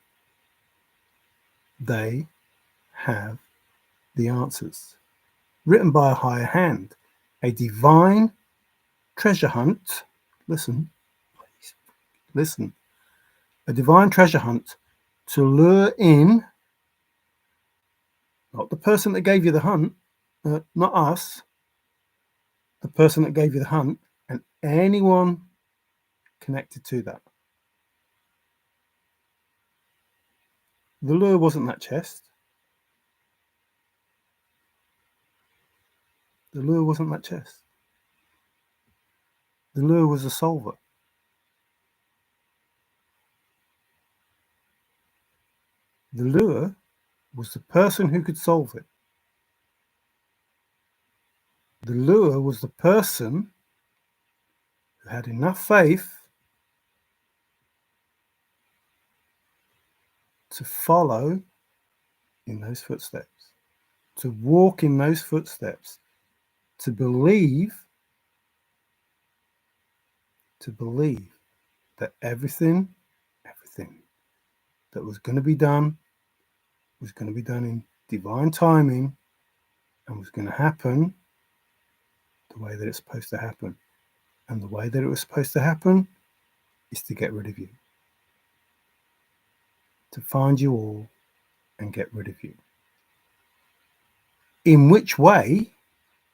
they have the answers. Written by a higher hand, a divine treasure hunt. Listen, please, listen. A divine treasure hunt to lure in, not the person that gave you the hunt, not us, the person that gave you the hunt, and anyone connected to that. The lure wasn't that chest. The lure wasn't that chest. The lure was a solver. The lure was the person who could solve it. The lure was the person who had enough faith to follow in those footsteps, to walk in those footsteps, to believe that everything that was going to be done in divine timing and was going to happen the way that it's supposed to happen. And the way that it was supposed to happen is to get rid of you, to find you all and get rid of you. In which way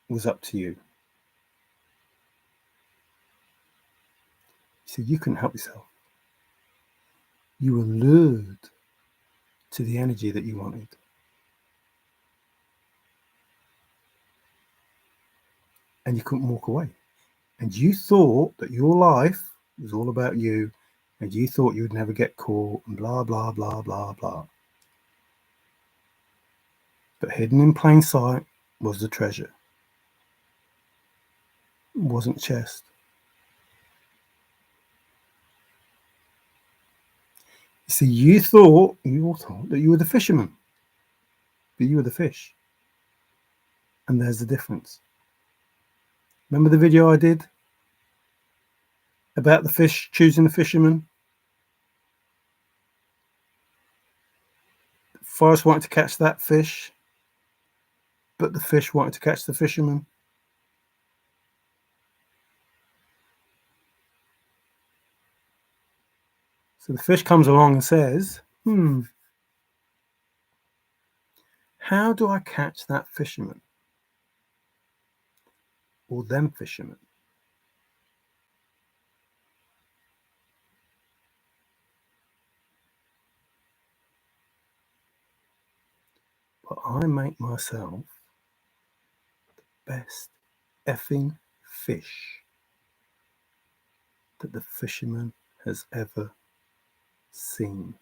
was up to you. So you couldn't help yourself. You were lured to the energy that you wanted. And you couldn't walk away. And you thought that your life was all about you, and you thought you would never get caught, and blah, blah, blah, blah, blah. But hidden in plain sight was the treasure. It wasn't the chest. You see, you all thought that you were the fisherman, but you were the fish. And there's the difference. Remember the video I did about the fish choosing the fisherman? The forest wanted to catch that fish, but the fish wanted to catch the fisherman. So the fish comes along and says, how do I catch that fisherman? Or them fishermen? But I make myself the best effing fish that the fisherman has ever seen.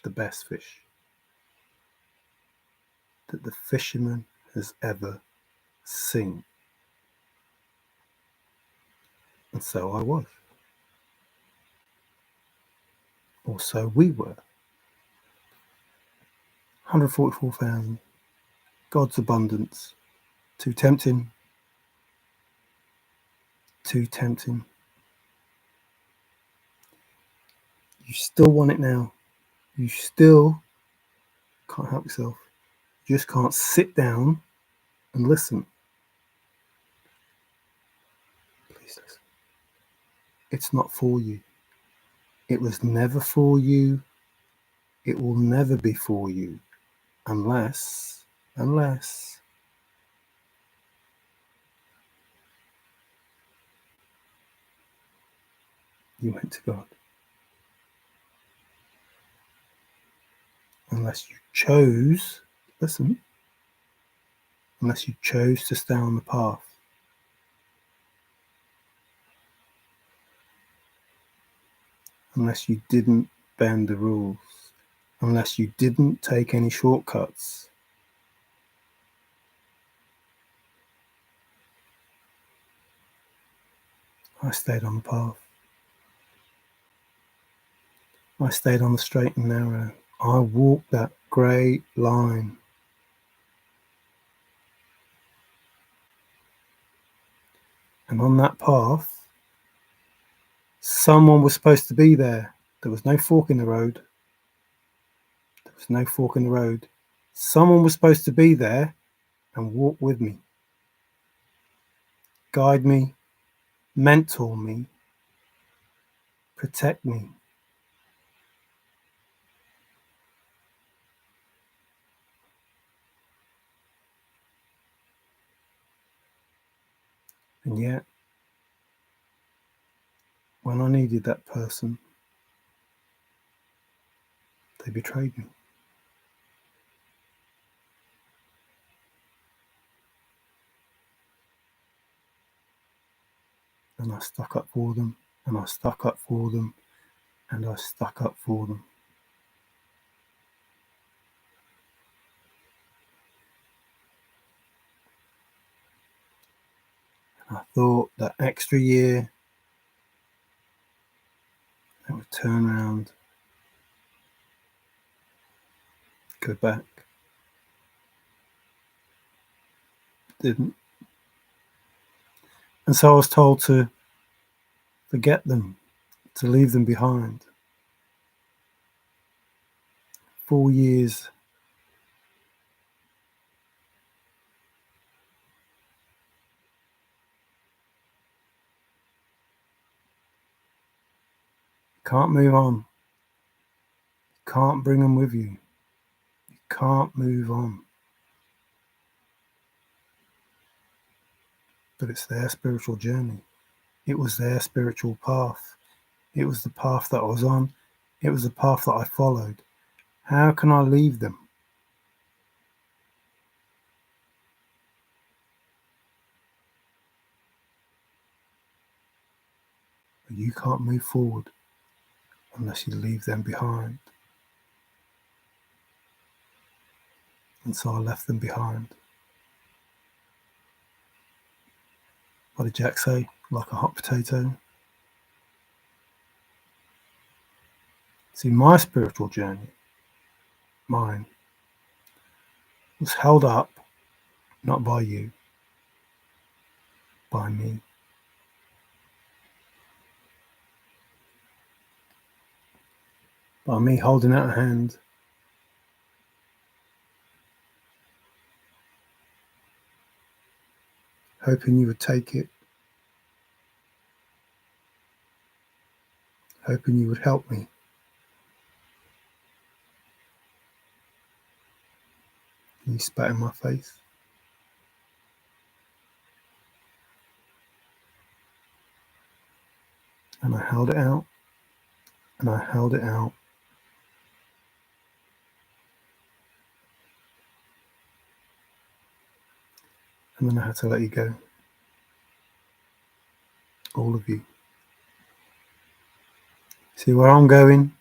The best fish that the fisherman has ever seen. And so I was. Or so we were. 144,000. God's abundance. Too tempting. Too tempting. You still want it now. You still can't help yourself. You just can't sit down and listen. Please listen. It's not for you. It was never for you. It will never be for you unless you went to God. Unless you chose, listen, unless you chose to stay on the path. Unless you didn't bend the rules. Unless you didn't take any shortcuts. I stayed on the path. I stayed on the straight and narrow. I walked that grey line. And on that path, someone was supposed to be there. There was no fork in the road. There was no fork in the road. Someone was supposed to be there and walk with me. Guide me, mentor me, protect me. And yet, when I needed that person, they betrayed me. And I stuck up for them, and I stuck up for them, and I stuck up for them. And I thought that extra year, I would turn around, go back. Didn't. And so I was told to forget them, to leave them behind. 4 years. Can't move on. Can't bring them with you. You can't move on. But it's their spiritual journey. It was their spiritual path. It was the path that I was on. It was the path that I followed. How can I leave them? You can't move forward unless you leave them behind. And so I left them behind. What did Jack say? Like a hot potato? See, my spiritual journey, mine, was held up not by you, by me. By me holding out a hand, hoping you would take it, hoping you would help me. And you spat in my face. And I held it out, and I held it out. And then I had to let you go. All of you. See where I'm going?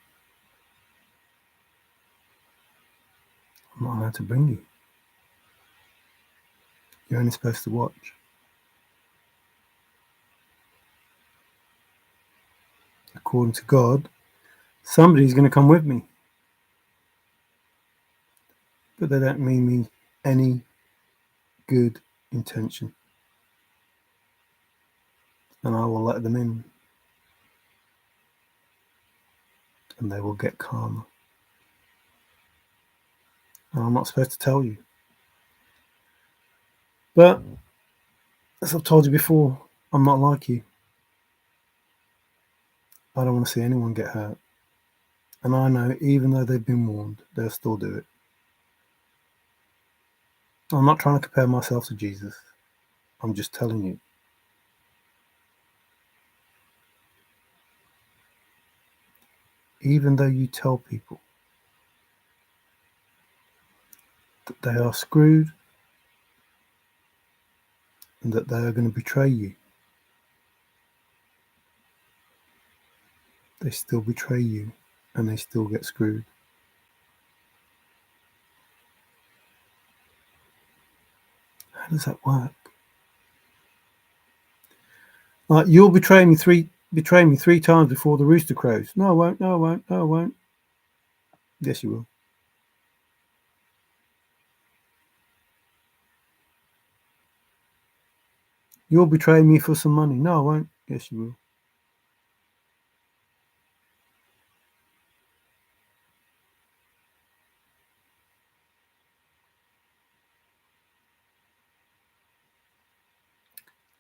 I'm not allowed to bring you. You're only supposed to watch. According to God, somebody's going to come with me. But they don't mean me any good intention. And I will let them in. And they will get karma. And I'm not supposed to tell you. But, as I've told you before, I'm not like you. I don't want to see anyone get hurt. And I know, even though they've been warned, they'll still do it. I'm not trying to compare myself to Jesus. I'm just telling you. Even though you tell people that they are screwed and that they are going to betray you, they still betray you and they still get screwed. How does that work? Like, you'll betray me three times before the rooster crows. No, I won't. No, I won't. No, I won't. Yes, you will. You'll betray me for some money. No, I won't. Yes, you will.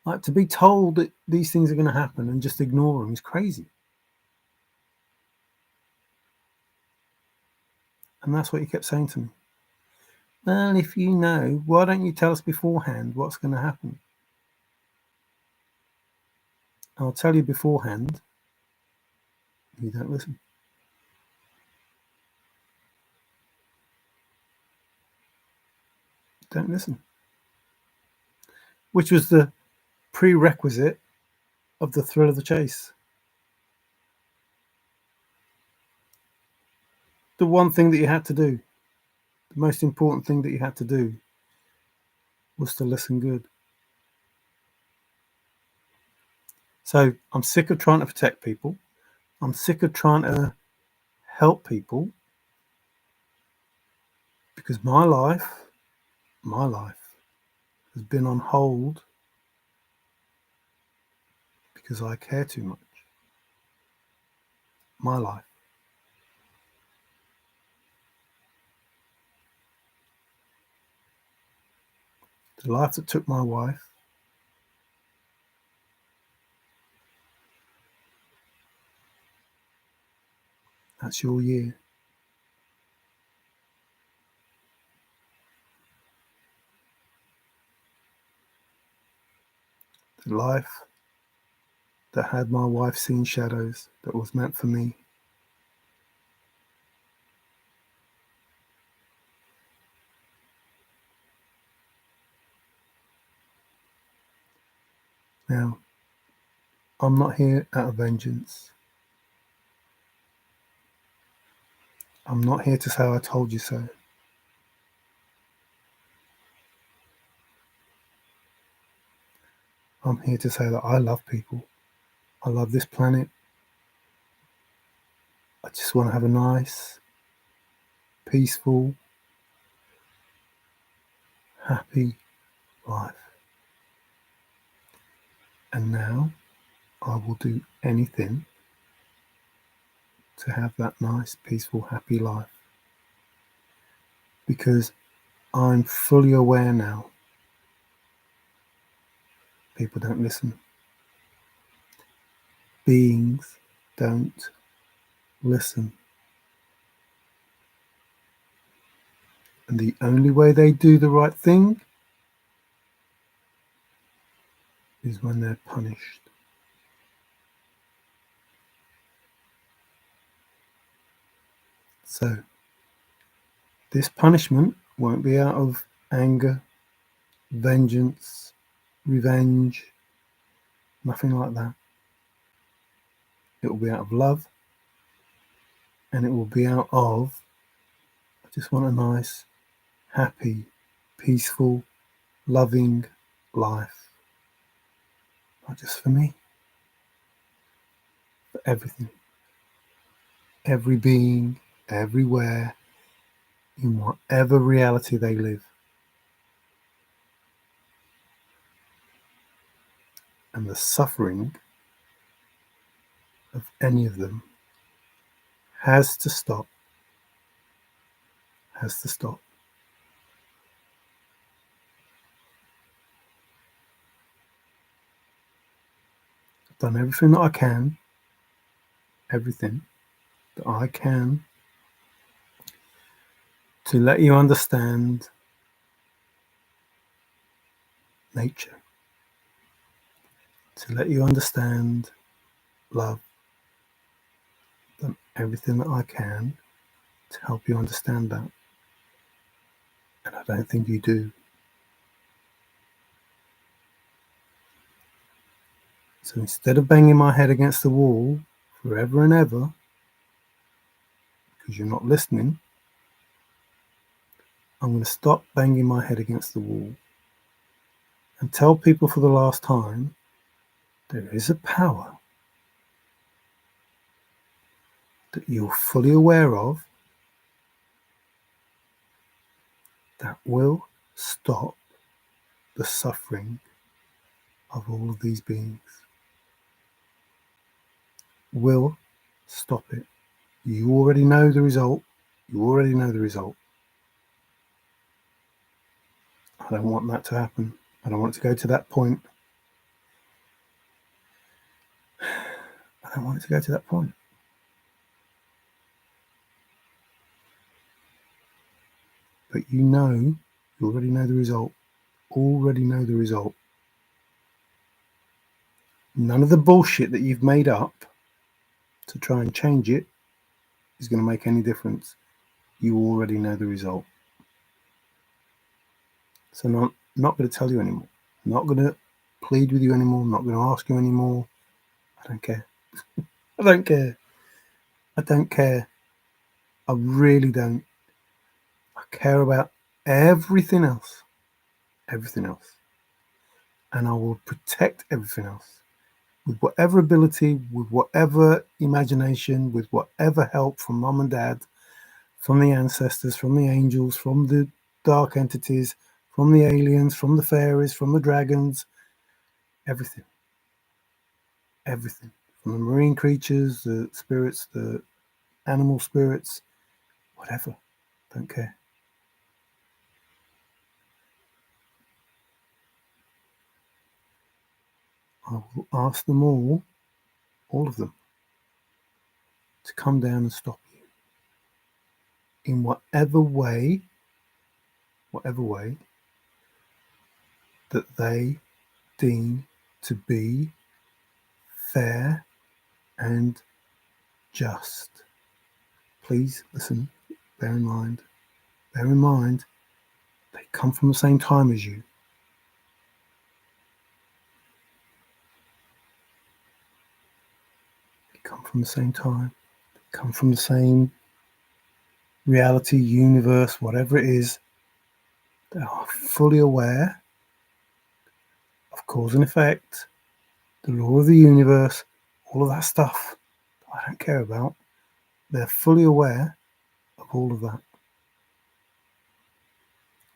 Like, to be told that these things are going to happen and just ignore them is crazy. And that's what he kept saying to me. Well, if you know, why don't you tell us beforehand what's going to happen? I'll tell you beforehand. You don't listen. Don't listen. Which was the prerequisite of the thrill of the chase. The one thing that you had to do, the most important thing that you had to do, was to listen good. So I'm sick of trying to protect people. I'm sick of trying to help people, because my life has been on hold because I care too much. My life. The life that took my wife, that's your year. The life that had my wife seeing shadows, that was meant for me. Now, I'm not here out of vengeance. I'm not here to say I told you so. I'm here to say that I love people. I love this planet. I just want to have a nice, peaceful, happy life. And now I will do anything to have that nice, peaceful, happy life. Because I'm fully aware now people don't listen. Beings don't listen. And the only way they do the right thing is when they're punished. So, this punishment won't be out of anger, vengeance, revenge, nothing like that. It will be out of love, and it will be out of, I just want a nice, happy, peaceful, loving life. Not just for me, for everything. Every being, everywhere, in whatever reality they live. And the suffering of any of them has to stop. Has to stop. I've done everything that I can, everything that I can to let you understand nature, to let you understand love. I've done everything that I can to help you understand that. And I don't think you do. So instead of banging my head against the wall forever and ever, because you're not listening, I'm going to stop banging my head against the wall and tell people for the last time there is a power that you're fully aware of that will stop the suffering of all of these beings. Will stop it. You already know the result. You already know the result. I don't want that to happen. I don't want it to go to that point. I don't want it to go to that point. But you already know the result. Already know the result. None of the bullshit that you've made up to try and change it is going to make any difference. You already know the result. So I'm not going to tell you anymore. I'm not going to plead with you anymore. I'm not going to ask you anymore. I don't care. I don't care. I don't care. I really don't. I care about everything else. Everything else. And I will protect everything else. With whatever ability, with whatever imagination, with whatever help from mum and dad, from the ancestors, from the angels, from the dark entities, from the aliens, from the fairies, from the dragons, everything. Everything. From the marine creatures, the spirits, the animal spirits, whatever. Don't care. I will ask them all of them, to come down and stop you. In whatever way that they deem to be fair and just. Please listen, bear in mind, they come from the same time as you. They come from the same time, they come from the same reality, universe, whatever it is. They are fully aware of cause and effect, the law of the universe, all of that stuff that I don't care about. They're fully aware of all of that.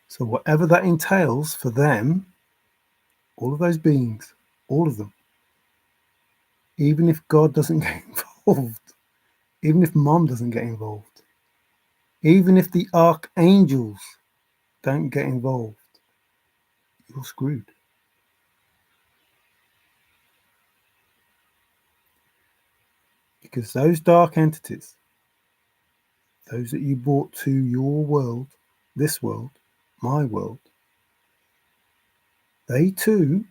So whatever that entails for them, all of those beings, all of them, even if God doesn't get involved, even if mom doesn't get involved, even if the archangels don't get involved, you're screwed. Because those dark entities, those that you brought to your world, this world, my world, they too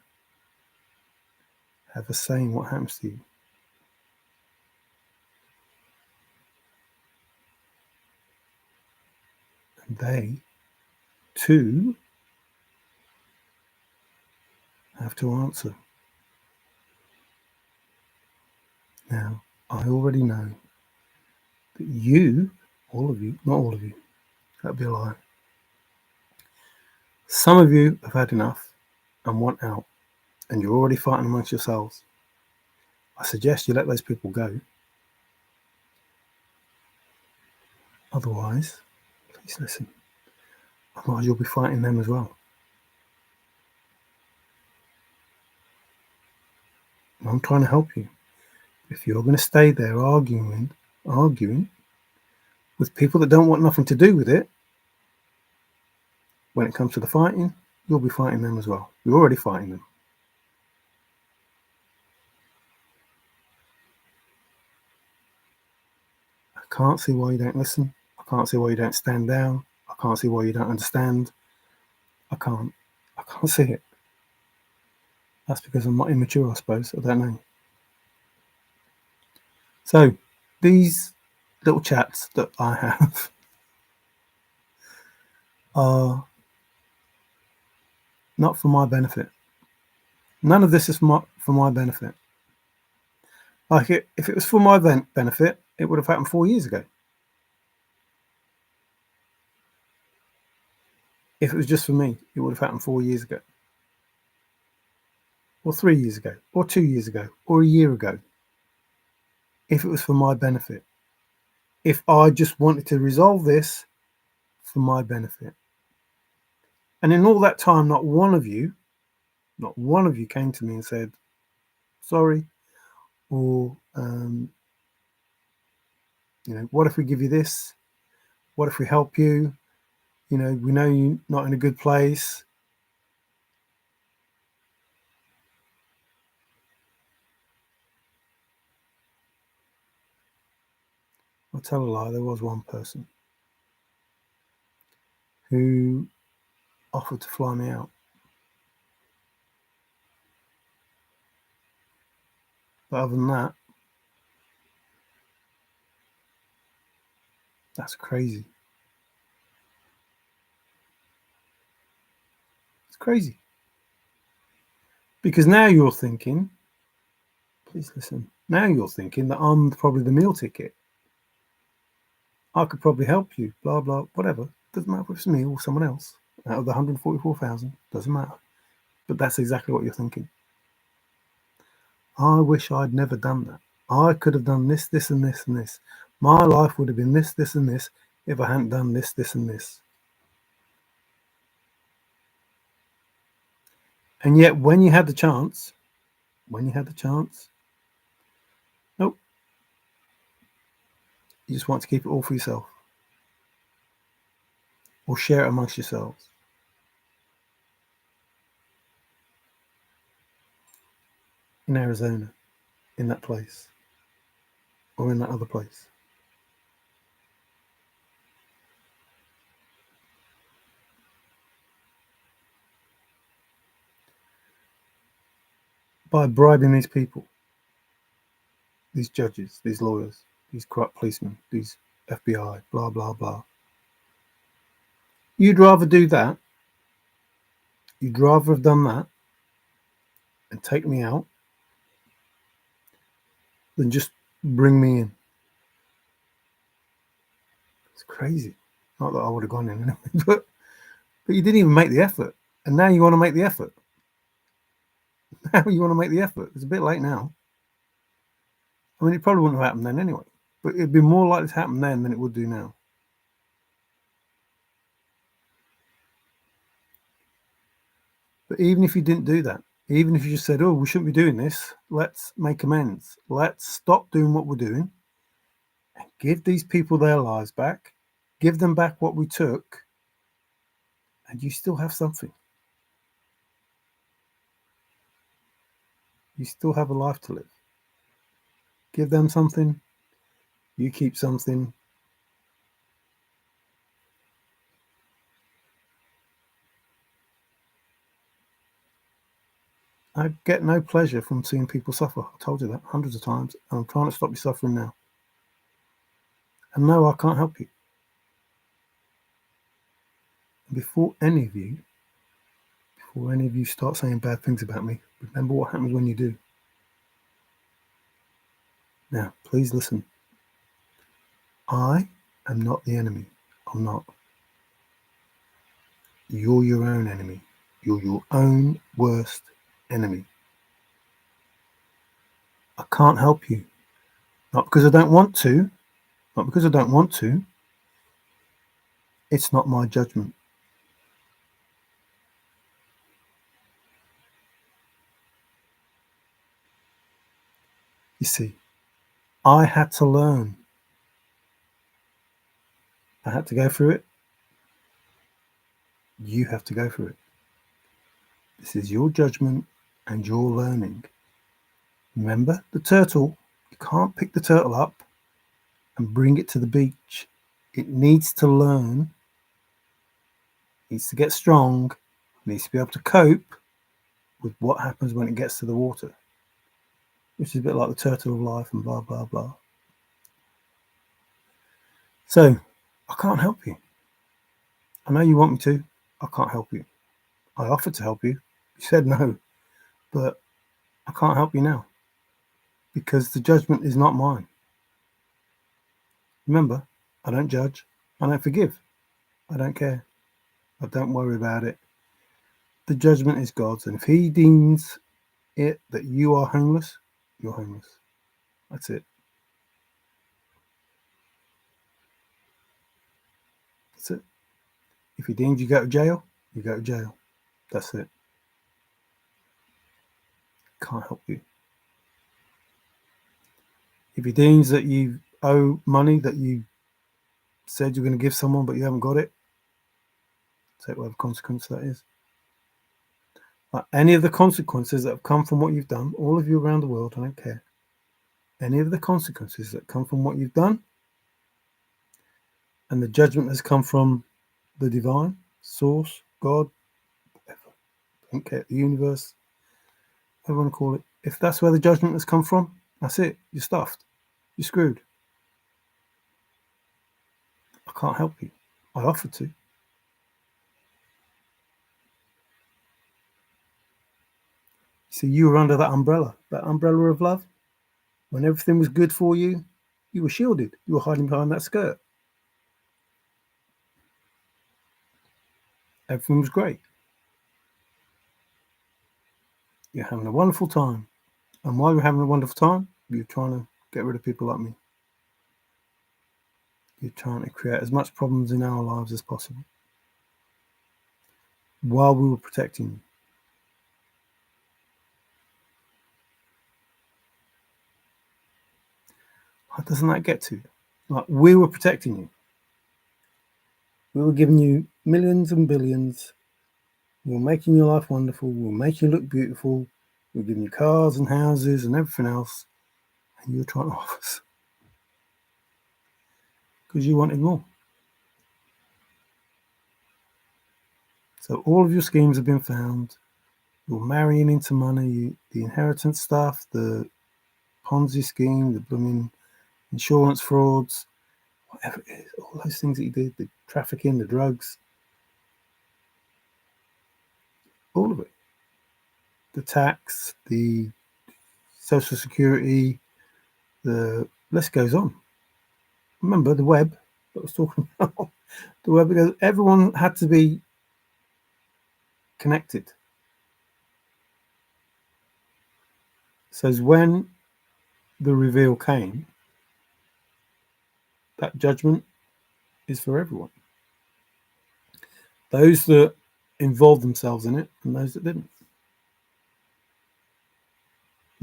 have a say in what happens to you. And they too have to answer. Now, I already know that you, all of you, not all of you, that'd be a lie. Some of you have had enough and want out, and you're already fighting amongst yourselves. I suggest you let those people go. Otherwise, please listen. Otherwise, you'll be fighting them as well. And I'm trying to help you. If you're going to stay there arguing with people that don't want nothing to do with it, when it comes to the fighting, you'll be fighting them as well. You're already fighting them. I can't see why you don't listen. I can't see why you don't stand down. I can't see why you don't understand. I can't see it. That's because I'm not immature, I suppose. I don't know. So these little chats that I have are not for my benefit. None of this is for my benefit. Like if it was for my benefit, it would have happened 4 years ago. If it was just for me, it would have happened 4 years ago. Or 3 years ago. Or 2 years ago. Or a year ago. If it was for my benefit. If I just wanted to resolve this for my benefit. And in all that time, not one of you came to me and said, sorry, or, what if we give you this? What if we help you? We know you're not in a good place. I'll tell a lie, there was one person who offered to fly me out. But other than that, that's crazy. It's crazy. Because now you're thinking, please listen, now you're thinking that I'm probably the meal ticket. I could probably help you, blah, blah, whatever. Doesn't matter if it's me or someone else. Out of the 144,000, doesn't matter. But that's exactly what you're thinking. I wish I'd never done that. I could have done this, this, and this, and this. My life would have been this, this, and this if I hadn't done this, this, and this. And yet, when you had the chance, nope. You just want to keep it all for yourself. Or share it amongst yourselves. In Arizona, in that place, or in that other place. By bribing these people, these judges, these lawyers, these corrupt policemen, these FBI, blah, blah, blah. You'd rather do that. You'd rather have done that and take me out than just bring me in. It's crazy. Not that I would have gone in anyway, but you didn't even make the effort. And now you want to make the effort. It's a bit late now. I mean, it probably wouldn't have happened then anyway. But it'd be more likely to happen then than it would do now. But even if you didn't do that, even if you just said, oh, we shouldn't be doing this, let's make amends. Let's stop doing what we're doing and give these people their lives back, give them back what we took, and you still have something. You still have a life to live. Give them something, You keep something. I get no pleasure from seeing people suffer. I told you that hundreds of times, and I'm trying to stop you suffering now. And no, I can't help you. Before any of you start saying bad things about me, remember what happens when you do. Now, please listen. I am not the enemy. I'm not. You're your own enemy. You're your own worst enemy. I can't help you. Not because I don't want to. Not because I don't want to. It's not my judgment. You see, I had to learn. I had to go through it. You have to go through it. This is your judgment and your learning. Remember the turtle? You can't pick the turtle up and bring it to the beach. It needs to learn, needs to get strong, needs to be able to cope with what happens when it gets to the water, which is a bit like the turtle of life and blah, blah, blah. So I can't help you. I know you want me to. I can't help you. I offered to help you. You said no, but I can't help you now because the judgment is not mine. Remember, I don't judge. I don't forgive. I don't care. I don't worry about it. The judgment is God's, and if he deems it that you are homeless, you're homeless. That's it. That's it. If he deems you go to jail, you go to jail. That's it. Can't help you. If he deems that you owe money that you said you're going to give someone but you haven't got it, take whatever consequence that is. Any of the consequences that have come from what you've done, all of you around the world, I don't care. Any of the consequences that come from what you've done, and the judgment has come from the divine source, God, whatever, I don't care, the universe, whatever you want to call it. If that's where the judgment has come from, that's it. You're stuffed. You're screwed. I can't help you. I offered to. See, you were under that umbrella of love. When everything was good for you, you were shielded. You were hiding behind that skirt. Everything was great. You're having a wonderful time. And while you're having a wonderful time, you're trying to get rid of people like me. You're trying to create as much problems in our lives as possible while we were protecting you. How doesn't that get to you? Like, we were protecting you. We were giving you millions and billions. We were making your life wonderful. We were making you look beautiful. We were giving you cars and houses and everything else. And you were trying to off us because you wanted more. So all of your schemes have been found. You're marrying into money, the inheritance stuff, the Ponzi scheme, the blooming insurance frauds, whatever it is, all those things that you did, the trafficking, the drugs, all of it. The tax, the social security, the list goes on. Remember the web that I was talking about? The web, because everyone had to be connected. So when the reveal came, that judgment is for everyone. Those that involved themselves in it and those that didn't.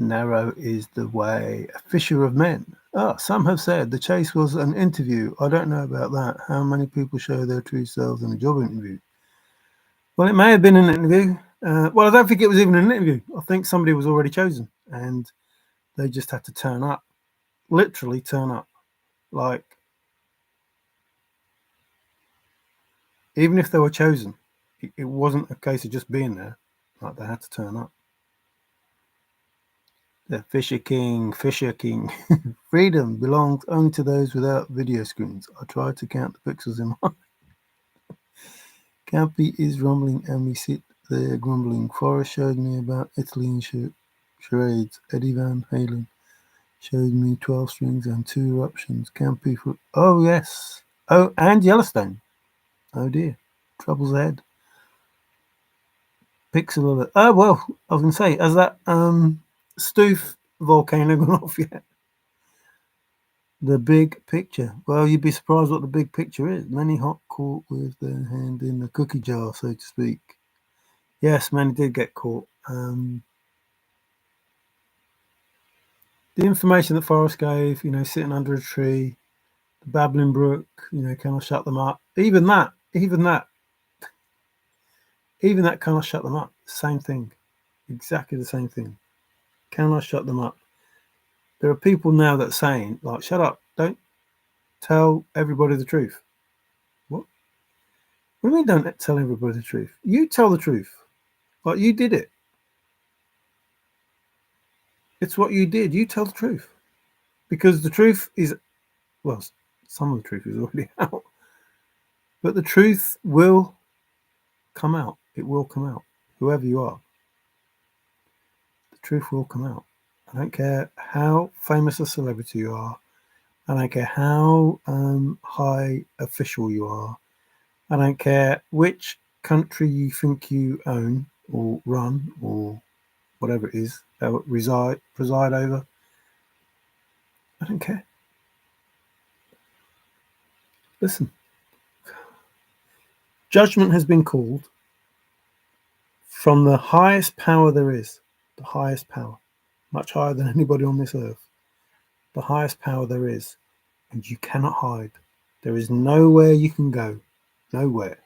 Narrow is the way, a fisher of men. Some have said the chase was an interview. I don't know about that. How many people show their true selves in a job interview? Well, it may have been an interview. Well, I don't think it was even an interview. I think somebody was already chosen and they just had to turn up. Literally turn up. Like, even if they were chosen, it wasn't a case of just being there. Like, they had to turn up. The Fisher King. Freedom belongs only to those without video screens. I tried to count the pixels in my... Campy is rumbling and we sit there grumbling. Forrest showed me about Italy and charades. Eddie Van Halen showed me 12 strings and 2 eruptions. Campy for... Oh, yes. Oh, and Yellowstone. Oh, dear. Trouble's ahead. Pixel alert. Oh, well, I was going to say, has that Stoof volcano gone off yet? The big picture. Well, you'd be surprised what the big picture is. Many hot caught with their hand in the cookie jar, so to speak. Yes, many did get caught. The information that Forrest gave, sitting under a tree, the babbling brook, cannot shut them up. Even that cannot shut them up. Same thing. Exactly the same thing. Cannot shut them up. There are people now that are saying, like, shut up, don't tell everybody the truth. What? What do you mean don't tell everybody the truth? You tell the truth. Like, you did it. It's what you did. You tell the truth. Because the truth is, well, some of the truth is already out. But the truth will come out. It will come out. Whoever you are. The truth will come out. I don't care how famous a celebrity you are. I don't care how high official you are. I don't care which country you think you own or run or whatever it is, preside over. I don't care. Listen. Judgment has been called from the highest power there is. The highest power. Much higher than anybody on this earth. The highest power there is. And you cannot hide. There is nowhere you can go. Nowhere.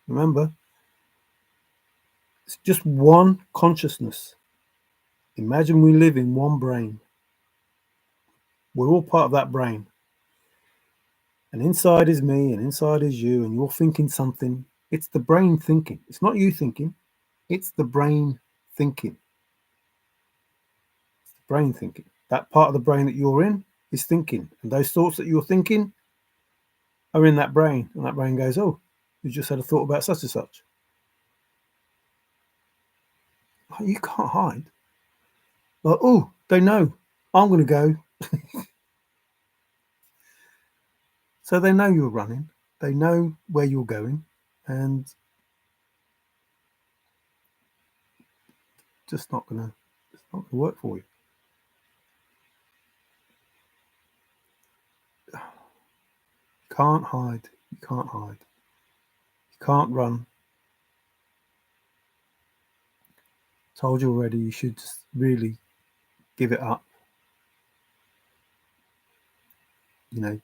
Remember, it's just one consciousness. Imagine we live in one brain. We're all part of that brain. And inside is me and inside is you, and you're thinking something. It's the brain thinking. It's not you thinking. It's the brain thinking. It's the brain thinking. That part of the brain that you're in is thinking. And those thoughts that you're thinking are in that brain. And that brain goes, oh, you just had a thought about such and such. Like, you can't hide. Like, oh, they know. I'm going to go. So they know you're running. They know where you're going. And it's not going to work for you. You can't hide. You can't hide. You can't run. Told you already, you should just really give it up. The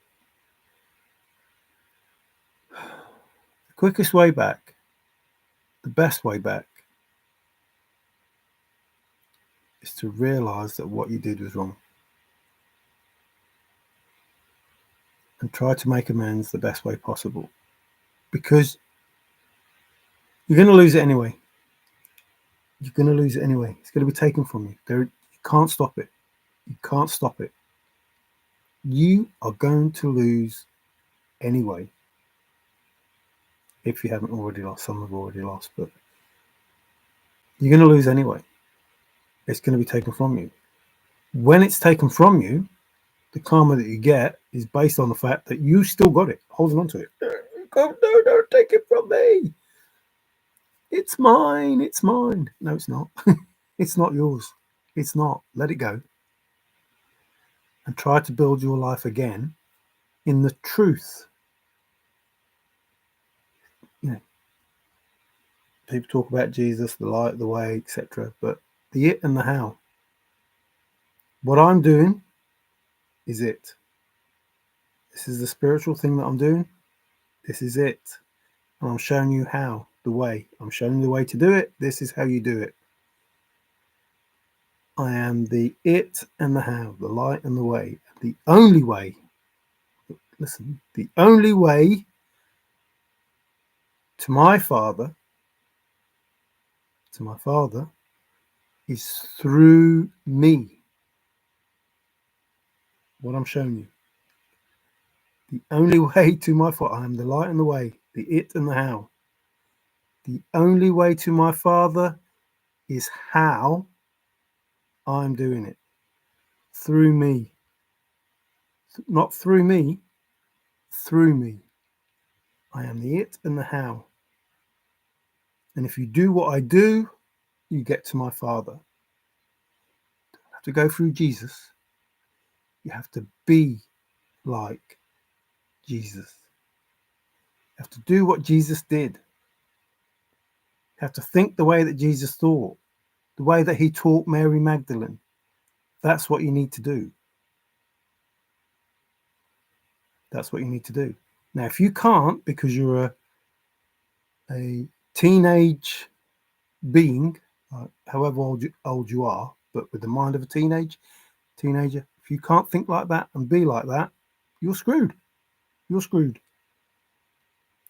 quickest way back, the best way back, is to realize that what you did was wrong. And try to make amends the best way possible. Because you're going to lose it anyway. You're going to lose it anyway. It's going to be taken from you. You can't stop it. You can't stop it. You are going to lose anyway. If you haven't already lost. Some have already lost. But you're going to lose anyway. It's going to be taken from you. When it's taken from you, the karma that you get is based on the fact that you still got it, holding on to it. No, don't take it from me. It's mine. It's mine. No, it's not. It's not yours. It's not. Let it go. And try to build your life again in the truth. People talk about Jesus, the light, the way, etc. But the it and the how. What I'm doing is it. This is the spiritual thing that I'm doing. This is it. And I'm showing you how, the way. I'm showing you the way to do it. This is how you do it. I am the it and the how, the light and the way. The only way Listen, the only way to my Father is through me. What I'm showing you. The only way to my Father, I am the light and the way, the it and the how. The only way to my Father is how I'm doing it. Through me. Not through me, through me. I am the it and the how. And if you do what I do, you get to my Father. You have to go through Jesus. You have to be like Jesus. You have to do what Jesus did. You have to think the way that Jesus thought, the way that he taught Mary Magdalene. That's what you need to do. That's what you need to do. Now, if you can't, because you're a teenage being, however old you are, but with the mind of a teenager, if you can't think like that and be like that, you're screwed. You're screwed.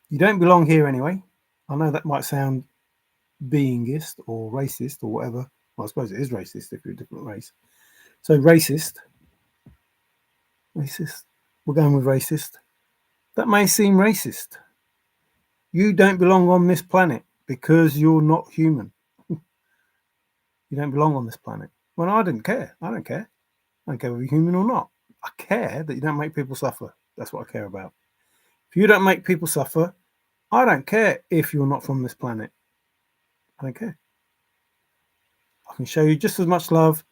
You don't belong here anyway. I know that might sound beingist or racist or whatever. Well, I suppose it is racist if you're a different race. So racist. We're going with racist. That may seem racist. You don't belong on this planet because you're not human. You don't belong on this planet. Well, I didn't care. I don't care. I don't care whether you're human or not. I care that you don't make people suffer. That's what I care about. If you don't make people suffer, I don't care if you're not from this planet. I don't care. I can show you just as much love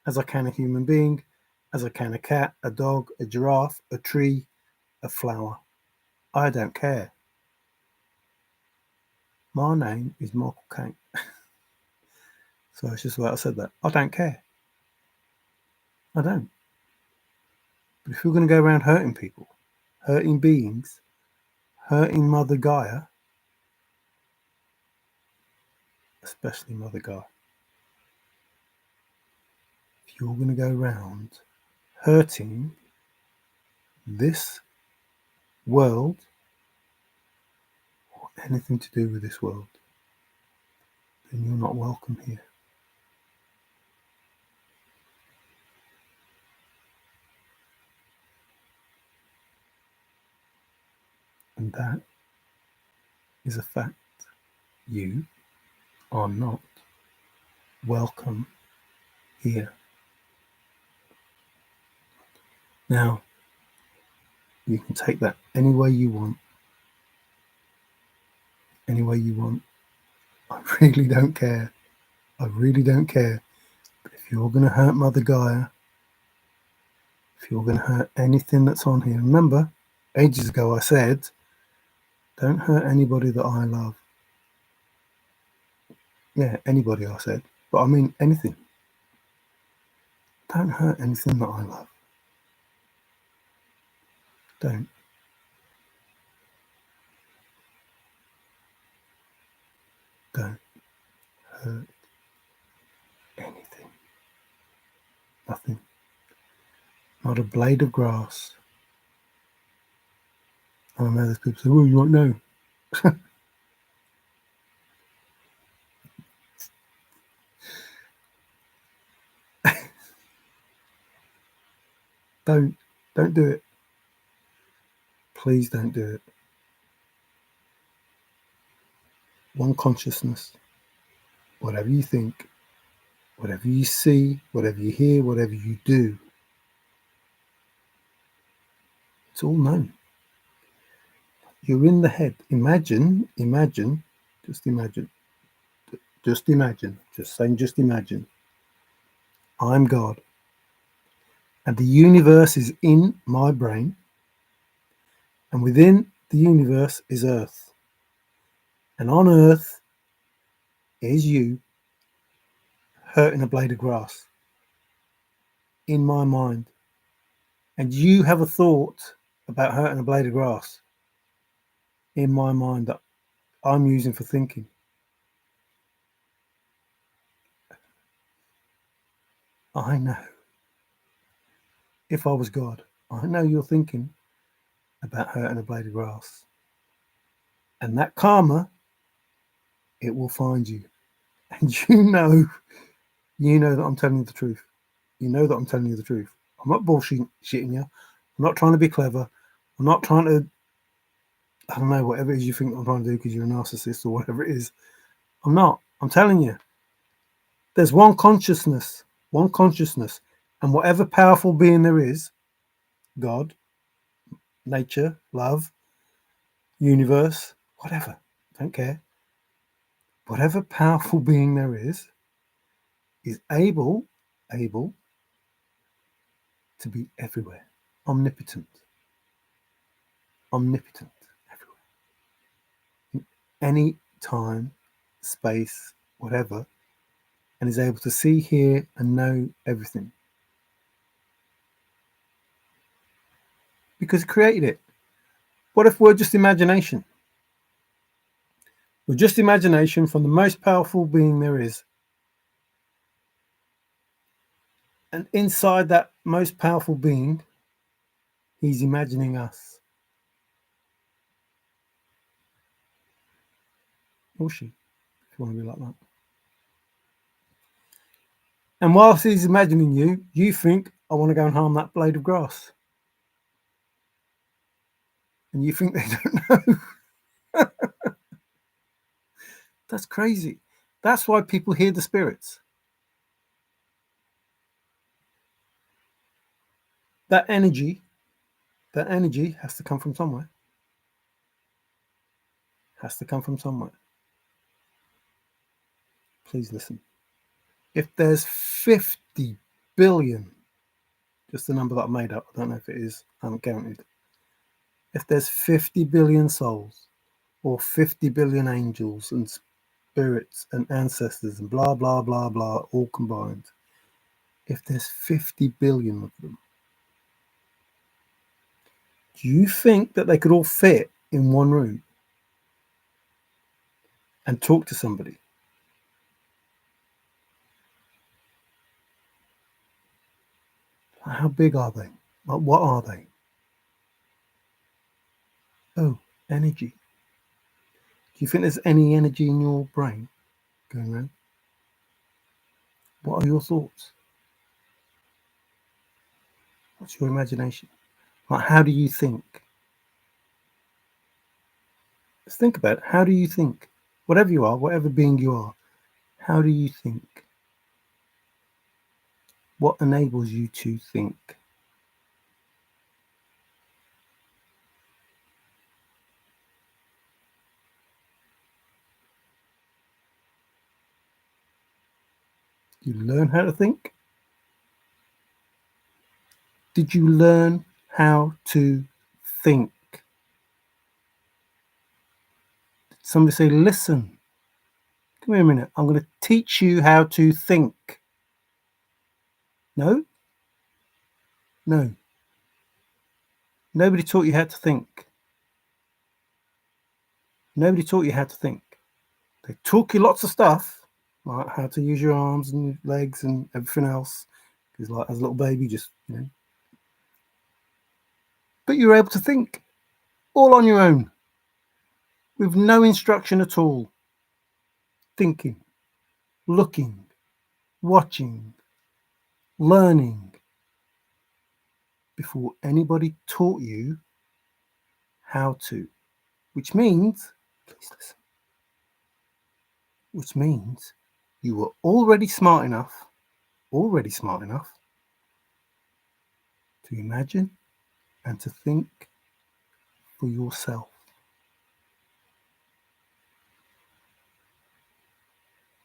as I can a human being, as I can a cat, a dog, a giraffe, a tree, a flower. I don't care. My name is Michael Caine. So it's just why I said that. I don't care. I don't. But if you're going to go around hurting people, hurting beings, hurting Mother Gaia, especially Mother Gaia, if you're going to go around hurting this world or anything to do with this world, then you're not welcome here. And that is a fact. You are not welcome here. Now, you can take that any way you want. Any way you want. I really don't care. I really don't care. But if you're going to hurt Mother Gaia, if you're going to hurt anything that's on here, remember, ages ago I said, don't hurt anybody that I love. Yeah, anybody I said. But I mean anything. Don't hurt anything that I love. Don't. Don't hurt anything. Nothing. Not a blade of grass. I know there's people say, well, you won't know. Don't do it. Please don't do it. One consciousness. Whatever you think, whatever you see, whatever you hear, whatever you do, it's all known. You're in the head. Imagine, just imagine, just imagine. I'm God. And the universe is in my brain. And within the universe is Earth. And on Earth is you hurting a blade of grass in my mind. And you have a thought about hurting a blade of grass in my mind that I'm using for thinking. I know. If I was God, I know you're thinking, about hurting a blade of grass. And that karma, it will find you. And you know that I'm telling you the truth. You know that I'm telling you the truth. I'm not bullshitting you. I'm not trying to be clever. I'm not trying to, I don't know, whatever it is you think I'm trying to do because you're a narcissist or whatever it is. I'm not. I'm telling you. There's one consciousness. And whatever powerful being there is, God, nature, love, universe, whatever, don't care. Whatever powerful being there is able to be everywhere. Omnipotent, everywhere. In any time, space, whatever, and is able to see, hear, and know everything. Because it created it. What if we're just imagination? We're just imagination from the most powerful being there is. And inside that most powerful being, he's imagining us. Or she, if you want to be like that. And whilst he's imagining you, you think, I want to go and harm that blade of grass. And you think they don't know. That's crazy. That's why people hear the spirits. That energy has to come from somewhere. Please listen. If there's 50 billion, just the number that I made up, I don't know if it is, I haven't counted. If there's 50 billion souls, or 50 billion angels and spirits and ancestors and blah, blah, blah, blah, all combined, if there's 50 billion of them, do you think that they could all fit in one room and talk to somebody? How big are they? Like, what are they? Oh, energy. Do you think there's any energy in your brain going around? What are your thoughts? What's your imagination? Like, how do you think? Let's think about it. How do you think? Whatever you are, whatever being you are, how do you think? What enables you to think? You learn how to think? Did you learn how to think? Did somebody say, listen, come here a minute, I'm going to teach you how to think? No? No. Nobody taught you how to think. Nobody taught you how to think. They taught you lots of stuff, like how to use your arms and legs and everything else. Because like as a little baby, just, But you're able to think all on your own with no instruction at all. Thinking, looking, watching, learning before anybody taught you how to. Which means, please listen, which means you were already smart enough to imagine and to think for yourself.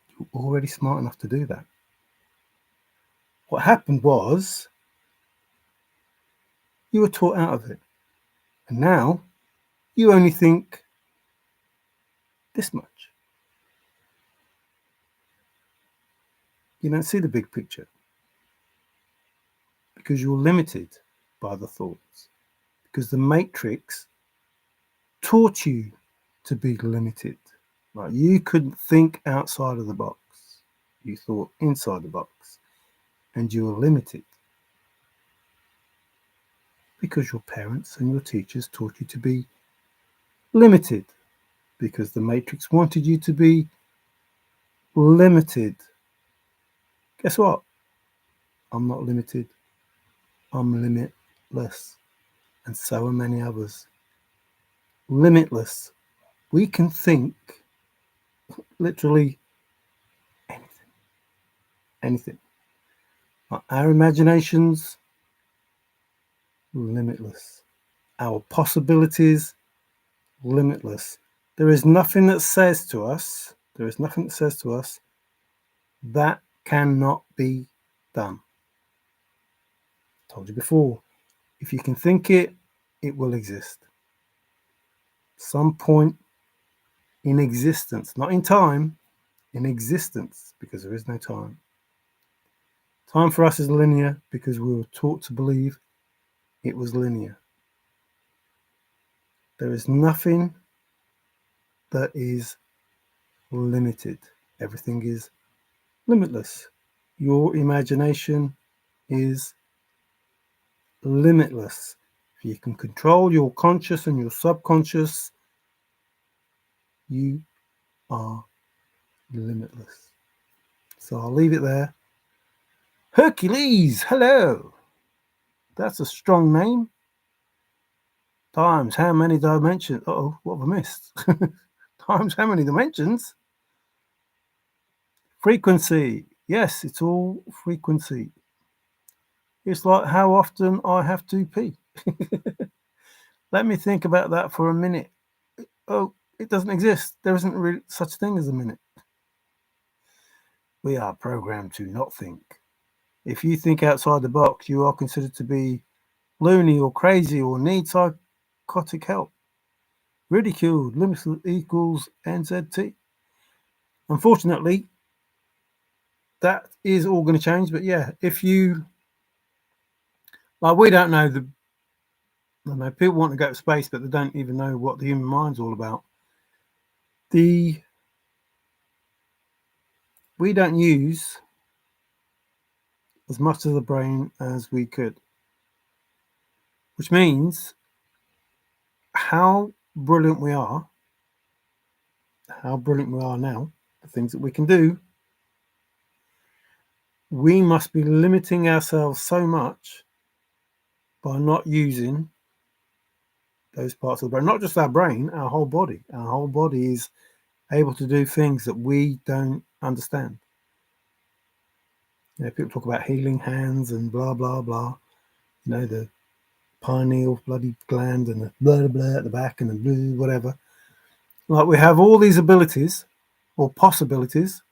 You were already smart enough to do that. What happened was you were taught out of it. And now you only think this much. You don't see the big picture because you're limited by the thoughts. Because the matrix taught you to be limited. Like you couldn't think outside of the box. You thought inside the box. And you were limited. because your parents and your teachers taught you to be limited, because the Matrix wanted you to be limited. Guess what? I'm not limited. I'm limitless. And so are many others. Limitless. We can think literally anything. Anything. Our imaginations, limitless. Our possibilities, limitless. There is nothing that says to us, that cannot be done. I told you before, if you can think it, it will exist. Some point in existence, not in time, in existence, because there is no time. Time for us is linear because we were taught to believe it was linear. There is nothing that is limited. Everything is limitless. Your imagination is limitless. If you can control your conscious and your subconscious, you are limitless. So I'll leave it there. Hercules, hello. That's a strong name. Times how many dimensions? Uh-oh, what have I missed? Times how many dimensions? Frequency. Yes, it's all frequency. It's like how often I have to pee. Let me think about that for a minute. Oh, it doesn't exist. There isn't really such thing as a minute. We are programmed to not think. If you think outside the box, you are considered to be loony or crazy or need psychotic help. Ridiculed, limitless equals NZT. Unfortunately, that is all going to change. But yeah, if you, like, we don't know I know people want to go to space, but they don't even know what the human mind's all about. We don't use as much of the brain as we could, which means how brilliant we are now, the things that we can do, we must be limiting ourselves so much by not using those parts of the brain, not just our brain, our whole body. Our whole body is able to do things that we don't understand. You know, people talk about healing hands and blah, blah, blah. You know, the pineal bloody gland and the blah, blah at the back and the blue, whatever. Like, we have all these abilities or possibilities,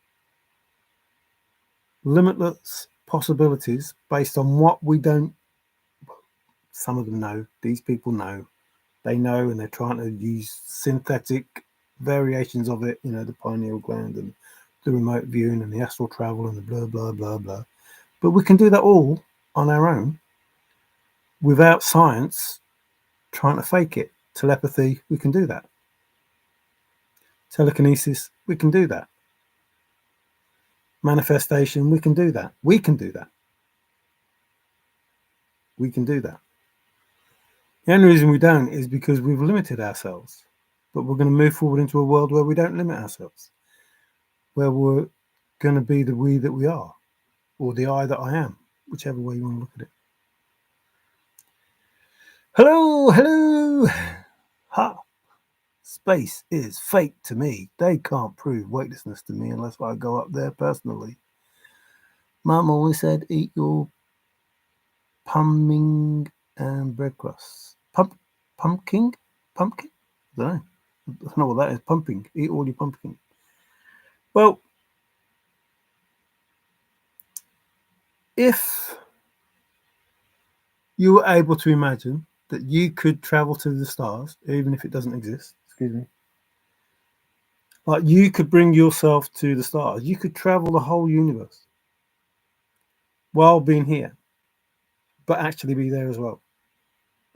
limitless possibilities based on what we don't. Some of them know. These people know. They know, and they're trying to use synthetic variations of it. You know, the pineal gland and the remote viewing and the astral travel and the blah, blah, blah, blah. But we can do that all on our own without science trying to fake it. Telepathy, we can do that. Telekinesis, we can do that. Manifestation, we can do that. We can do that. We can do that. The only reason we don't is because we've limited ourselves. But we're going to move forward into a world where we don't limit ourselves, where we're going to be the we that we are, or the I that I am, whichever way you want to look at it. Hello, hello. Ha. Space is fake to me. They can't prove weightlessness to me unless I go up there personally. Mum always said, eat your pumping and bread crusts. Pumpkin? I don't know what that is. Pumping. Eat all your pumpkin. Well, if you were able to imagine that you could travel to the stars, even if it doesn't exist, like, you could bring yourself to the stars, you could travel the whole universe while being here, but actually be there as well.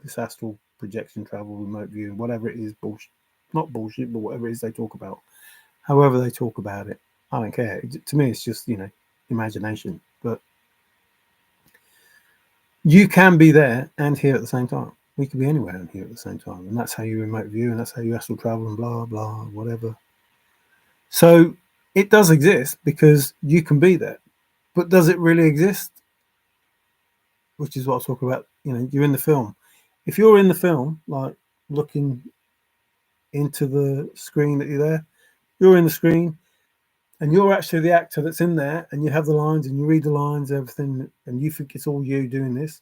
This astral projection, travel, remote viewing, whatever it is, bullshit. Not bullshit, but whatever it is they talk about. However they talk about it, I don't care. To me, it's just, imagination. But You can be there and here at the same time. We could be anywhere and here at the same time. And that's how you remote view, and that's how you astral travel and blah, blah, whatever. So it does exist because you can be there. But does it really exist? Which is what I talk about. You're in the film. If you're in the film, like looking into the screen that you're there, you're in the screen and you're actually the actor that's in there, and you have the lines and you read the lines, everything, and you think it's all you doing this.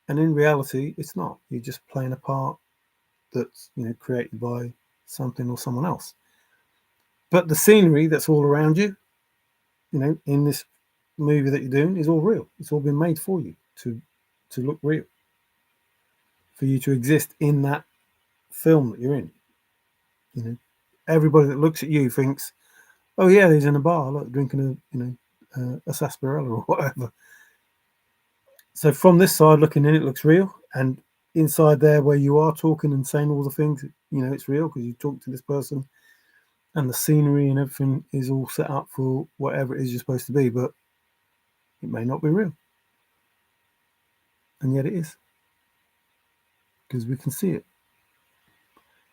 And in reality, it's not. You're just playing a part that's created by something or someone else. But the scenery that's all around you, in this movie that you're doing, is all real. It's all been made for you to look real, for you to exist in that film that you're in. Everybody that looks at you thinks, "Oh yeah, he's in a bar, like drinking a sarsaparilla or whatever." So from this side looking in, it looks real, and inside there where you are talking and saying all the things, it's real because you talk to this person, and the scenery and everything is all set up for whatever it is you're supposed to be, but it may not be real. And yet it is, because we can see it.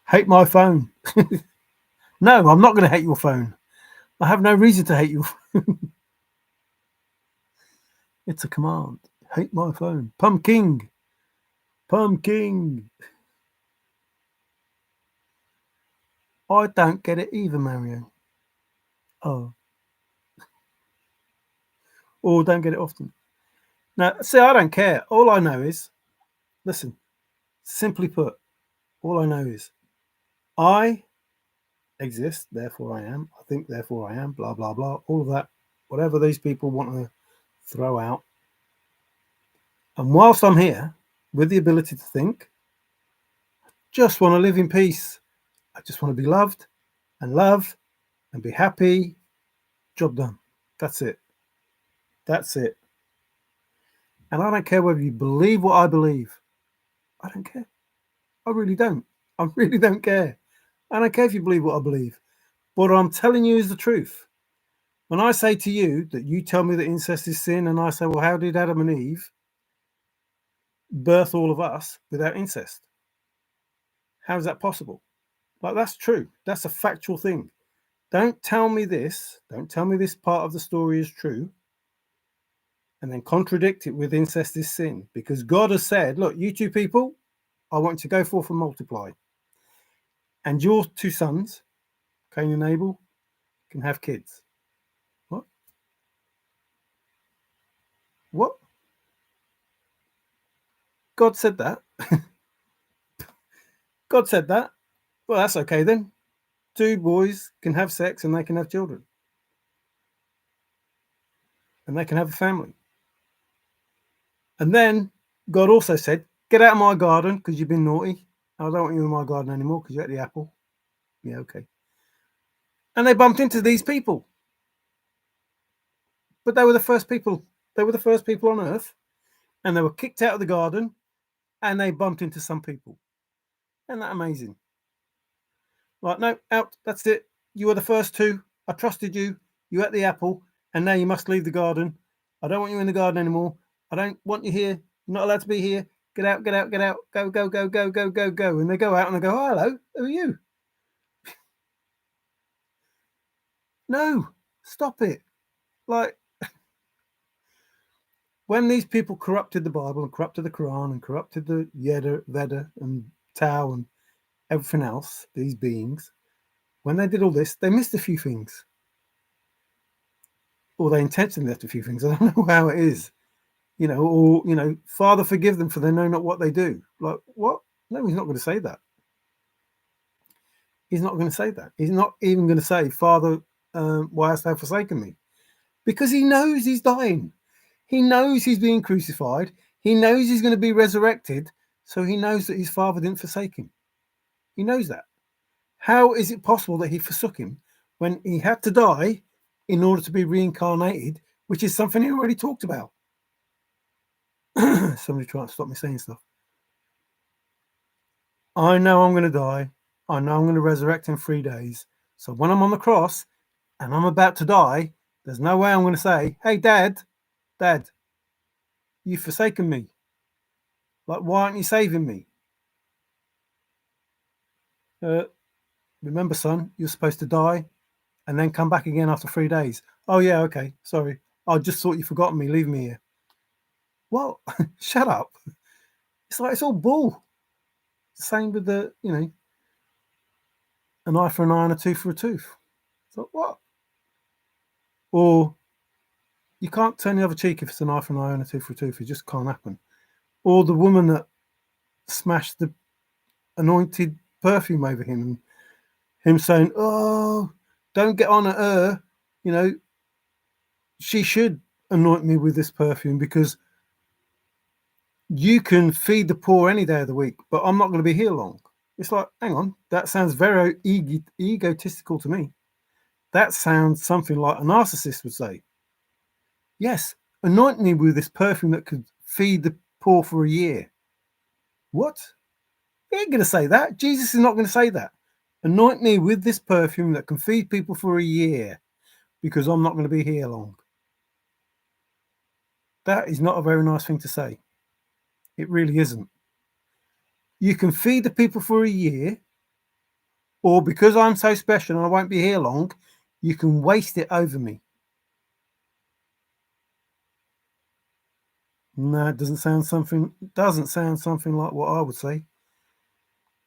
Hate my phone. No, I'm not going to hate your phone. I have no reason to hate your phone. It's a command. Hate my phone. Pumpkin. Pumpkin. I don't get it either, Mario. Oh. Or don't get it often. Now, see, I don't care. All I know is, listen, simply put, all I know is I exist, therefore I am. I think, therefore I am. Blah, blah, blah. All of that. Whatever these people want to throw out. And whilst I'm here with the ability to think, just want to live in peace. I just want to be loved and love and be happy. Job done. That's it. That's it. And I don't care whether you believe what I believe. I don't care. I really don't. I really don't care. I don't care if you believe what I believe. What I'm telling you is the truth. When I say to you that you tell me that incest is sin, and I say, well, how did Adam and Eve birth all of us without incest? How is that possible? Like, that's true. That's a factual thing. Don't tell me this. Don't tell me this part of the story is true and then contradict it with incest is sin. Because God has said, look, you two people, I want you to go forth and multiply. And your two sons, Cain and Abel, can have kids. What? What? God said that? God said that? Well, that's okay then. Two boys can have sex and they can have children. And they can have a family. And then God also said, get out of my garden because you've been naughty. I don't want you in my garden anymore because you ate the apple. Yeah, okay. And they bumped into these people. But they were the first people. They were the first people on earth. And they were kicked out of the garden. And they bumped into some people. Isn't that amazing? Like, no, out. That's it. You were the first two. I trusted you. You ate the apple. And now you must leave the garden. I don't want you in the garden anymore. I don't want you here. You're not allowed to be here. Get out, get out, get out. Go, go, go, go, go, go, go. And they go out and they go, oh, hello. Who are you? No, stop it. Like, when these people corrupted the Bible and corrupted the Quran and corrupted the Veda and Tao and everything else, these beings, when they did all this, they missed a few things. Or they intentionally left a few things. I don't know how it is. Father, forgive them for they know not what they do. Like, what? No, he's not going to say that. He's not going to say that. He's not even going to say, Father, why hast thou forsaken me? Because he knows he's dying. He knows he's being crucified. He knows he's going to be resurrected. So he knows that his Father didn't forsake him. He knows that. How is it possible that he forsook him when he had to die in order to be reincarnated, which is something he already talked about? Somebody trying to stop me saying stuff. I know I'm going to die. I know I'm going to resurrect in 3 days. So when I'm on the cross and I'm about to die, there's no way I'm going to say, hey, Dad, you've forsaken me. Like, why aren't you saving me? Remember, son, you're supposed to die and then come back again after 3 days. Oh, yeah, okay, sorry. I just thought you forgotten me. Leave me here. Well, shut up. It's like, it's all bull. Same with the, an eye for an eye and a tooth for a tooth. It's like, what? Or you can't turn the other cheek if it's an eye for an eye and a tooth for a tooth. It just can't happen. Or the woman that smashed the anointed perfume over him and him saying, oh, don't get on at her. She should anoint me with this perfume because you can feed the poor any day of the week, but I'm not going to be here long. It's like, hang on, that sounds very egotistical to me. That sounds something like a narcissist would say. Yes, anoint me with this perfume that could feed the poor for a year. What? He ain't going to say that. Jesus is not going to say that. Anoint me with this perfume that can feed people for a year because I'm not going to be here long. That is not a very nice thing to say. It really isn't. You can feed the people for a year, or because I'm so special and I won't be here long, you can waste it over me. No, it doesn't sound something like what I would say.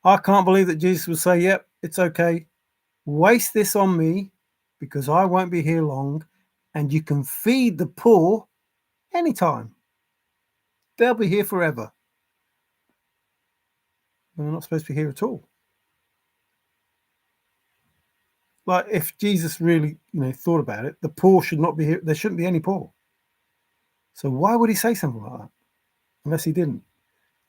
I can't believe that Jesus would say, yep, it's okay. Waste this on me because I won't be here long and you can feed the poor anytime. They'll be here forever. They're not supposed to be here at all. Like, if Jesus really, thought about it, the poor should not be here. There shouldn't be any poor. So why would he say something like that? Unless he didn't.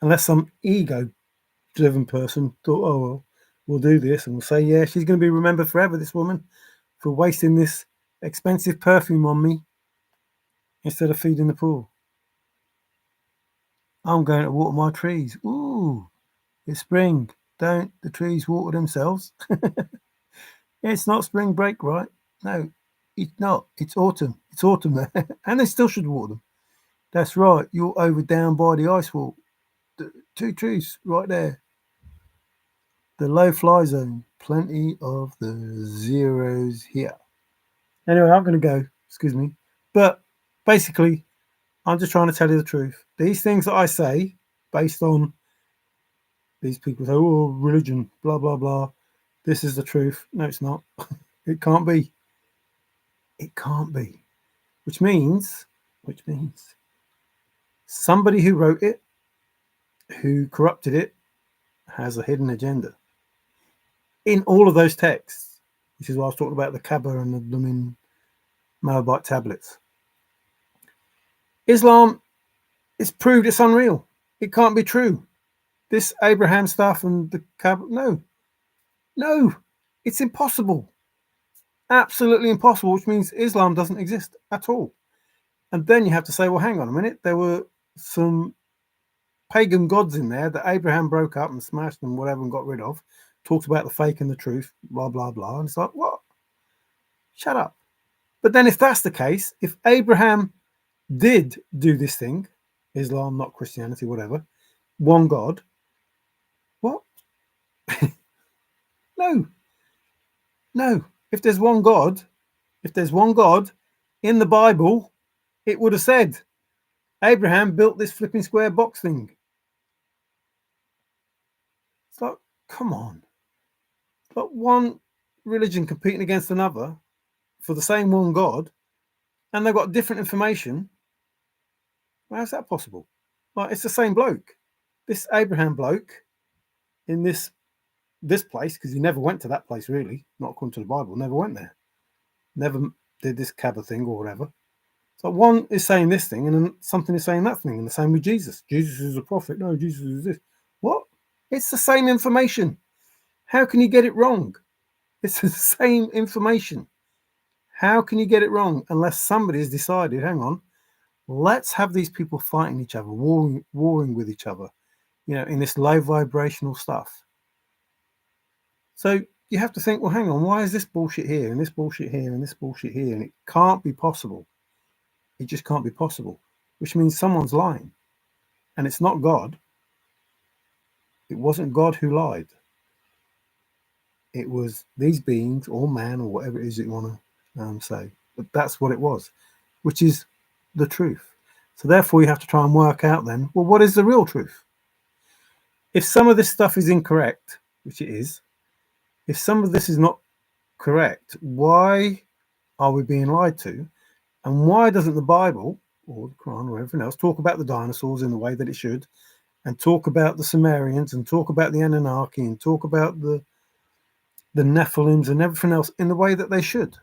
Unless some ego-driven person thought, oh, well, we'll do this and we'll say, yeah, she's going to be remembered forever, this woman, for wasting this expensive perfume on me instead of feeding the poor. I'm going to water my trees. Ooh, it's spring. Don't the trees water themselves? It's not spring break, right? No, it's not. It's autumn. It's autumn there. And they still should water them. That's right. You're over down by the ice wall. The 2 trees right there. The low fly zone. Plenty of the zeros here. Anyway, I'm going to go. Excuse me. But basically, I'm just trying to tell you the truth. These things that I say, based on these people say, oh, religion, blah, blah, blah. This is the truth. No, it's not. It can't be. It can't be. Which means somebody who wrote it, who corrupted it, has a hidden agenda. In all of those texts, which is why I was talking about the Kabbah and the blooming Moabite tablets. Islam is proved it's unreal. It can't be true. This Abraham stuff and the Kabbah, no, it's impossible. Absolutely impossible, which means Islam doesn't exist at all. And then you have to say, well, hang on a minute, there were some pagan gods in there that Abraham broke up and smashed and whatever and got rid of, talked about the fake and the truth, blah, blah, blah. And it's like, what? Shut up. But then if that's the case, if Abraham did do this thing, Islam, not Christianity, whatever, one God, what? No. If there's one God in the Bible, it would have said, Abraham built this flipping square box thing. It's like, come on. But one religion competing against another for the same one God, and they've got different information. Well, how's that possible? Like, it's the same bloke. This Abraham bloke in this place, because he never went to that place really, not according to the Bible, never went there. Never did this Kabbah thing or whatever. So one is saying this thing and then something is saying that thing. And the same with Jesus. Jesus is a prophet. No, Jesus is this. What? It's the same information. How can you get it wrong? It's the same information. How can you get it wrong unless somebody has decided, hang on, let's have these people fighting each other, warring with each other, in this low vibrational stuff. So you have to think, well, hang on, why is this bullshit here and this bullshit here and this bullshit here? And it can't be possible. It just can't be possible, which means someone's lying. And it's not God. It wasn't God who lied. It was these beings, or man, or whatever it is that you want to say. But that's what it was, which is the truth. So therefore, you have to try and work out then, well, what is the real truth? If some of this stuff is incorrect, which it is, if some of this is not correct, why are we being lied to? And why doesn't the Bible or the Quran or everything else talk about the dinosaurs in the way that it should, and talk about the Sumerians, and talk about the Anunnaki, and talk about the Nephilims and everything else in the way that they should,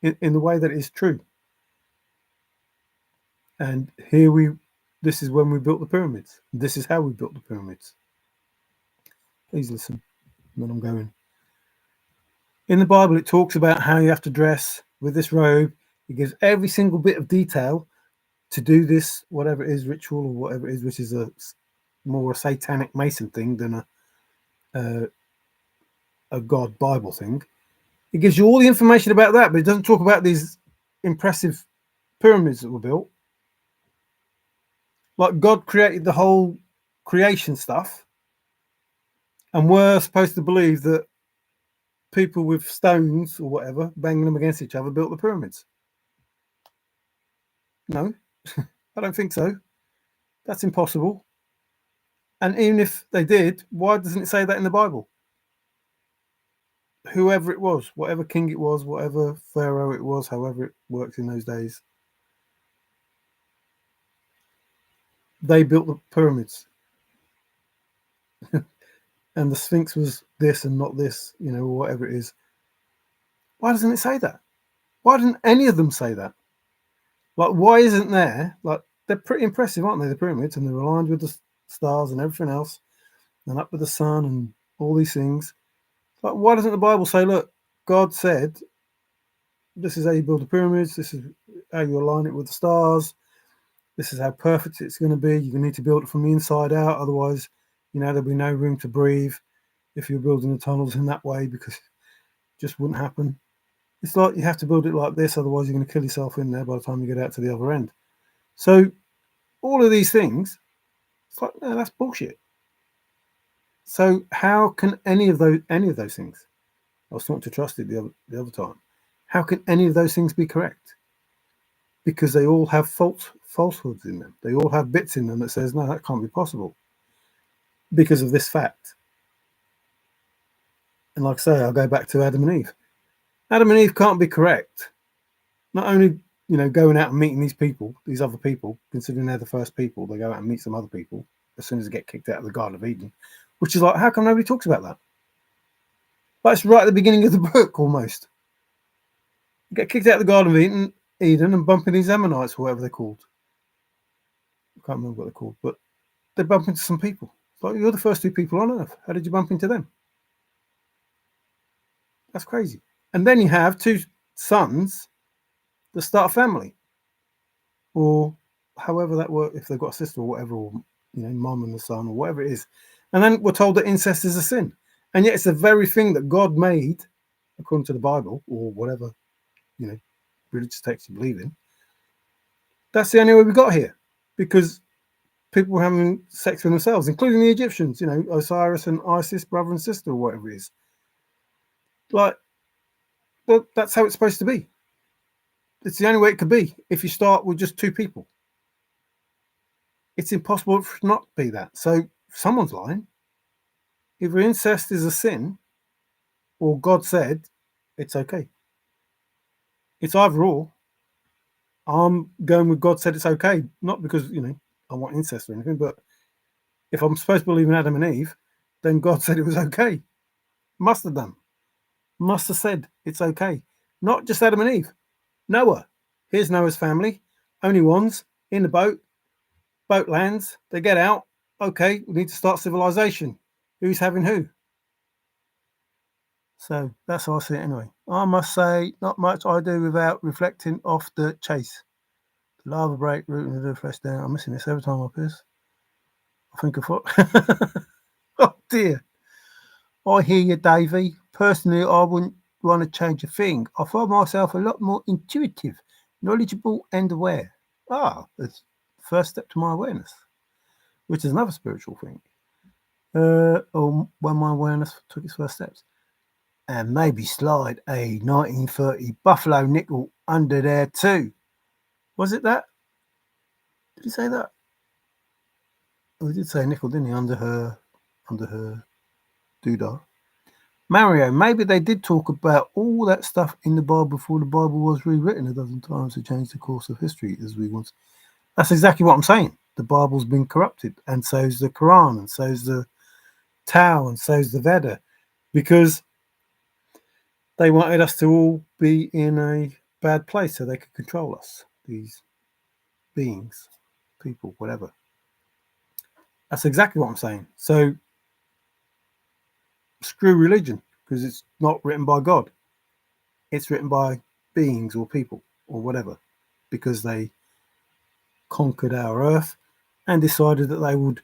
in the way that is true? And this is when we built the pyramids. This is how we built the pyramids. Please listen when I'm going. In the Bible, it talks about how you have to dress with this robe. It gives every single bit of detail to do this, whatever it is, ritual or whatever it is, which is more a satanic Mason thing than a God Bible thing. It gives you all the information about that, but it doesn't talk about these impressive pyramids that were built. Like God created the whole creation stuff, and we're supposed to believe that people with stones or whatever, banging them against each other, built the pyramids. No, I don't think so. That's impossible. And even if they did, why doesn't it say that in the Bible? Whoever it was, whatever king it was, whatever pharaoh it was, however it worked in those days, they built the pyramids. And the Sphinx was this and not this, or whatever it is. Why doesn't it say that? Why didn't any of them say that? Like, why isn't there? Like, they're pretty impressive, aren't they, the pyramids? And they're aligned with the stars and everything else, and up with the sun and all these things. Like, why doesn't the Bible say, look, God said, this is how you build the pyramids, this is how you align it with the stars, this is how perfect it's going to be, you need to build it from the inside out, otherwise, there'll be no room to breathe if you're building the tunnels in that way, because it just wouldn't happen. It's like you have to build it like this, otherwise you're going to kill yourself in there by the time you get out to the other end. So all of these things, it's like, no, that's bullshit. So how can any of those things, I was talking to Trusted the other time, how can any of those things be correct? Because they all have falsehoods in them. They all have bits in them that says, no, that can't be possible because of this fact. And like I say, I'll go back to Adam and Eve. Adam and Eve can't be correct. Not only, going out and meeting these other people, considering they're the first people, they go out and meet some other people as soon as they get kicked out of the Garden of Eden, which is like, how come nobody talks about that? Like, it's right at the beginning of the book, almost. You get kicked out of the Garden of Eden and bump into these Ammonites, or whatever they're called. I can't remember what they're called, but they bump into some people. It's like, you're the first two people on Earth. How did you bump into them? That's crazy. And then you have two sons that start a family, or however that works, if they've got a sister or whatever, or mom and the son, or whatever it is. And then we're told that incest is a sin, and yet it's the very thing that God made, according to the Bible or whatever religious text you believe in. That's the only way we got here, because people were having sex with themselves, including the Egyptians. Osiris and Isis, brother and sister, or whatever it is. Like, well, that's how it's supposed to be. It's the only way it could be if you start with just two people. It's impossible for it not to be that. So someone's lying. Either incest is a sin, or God said it's okay. It's either or. I'm going with God said it's okay, not because I want incest or anything, but if I'm supposed to believe in Adam and Eve, then God said it was okay. Must have done. Must have said it's okay. Not just Adam and Eve. Noah. Here's Noah's family. Only ones in the boat. Boat lands. They get out. Okay, we need to start civilization. Who's having who? So that's how I see it anyway. I must say, not much I do without reflecting off the chase. The lava break, rooting the flesh down. I'm missing this every time I piss. I think of what. Oh dear. I hear you, Davey. Personally, I wouldn't want to change a thing. I find myself a lot more intuitive, knowledgeable, and aware. That's the first step to my awareness, which is another spiritual thing. or when my awareness took its first steps. And maybe slide a 1930 Buffalo nickel under there too. Was it that? Did he say that? Oh, he did say nickel, didn't he? Under her doodah. Mario, maybe they did talk about all that stuff in the Bible before the Bible was rewritten a dozen times to change the course of history as we want. That's exactly what I'm saying. The Bible's been corrupted, and so's the Quran, and so's the Tao, and so's the Veda, because they wanted us to all be in a bad place so they could control us, these beings, people, whatever. That's exactly what I'm saying. So screw religion, because it's not written by God. It's written by beings or people or whatever, because they conquered our earth and decided that they would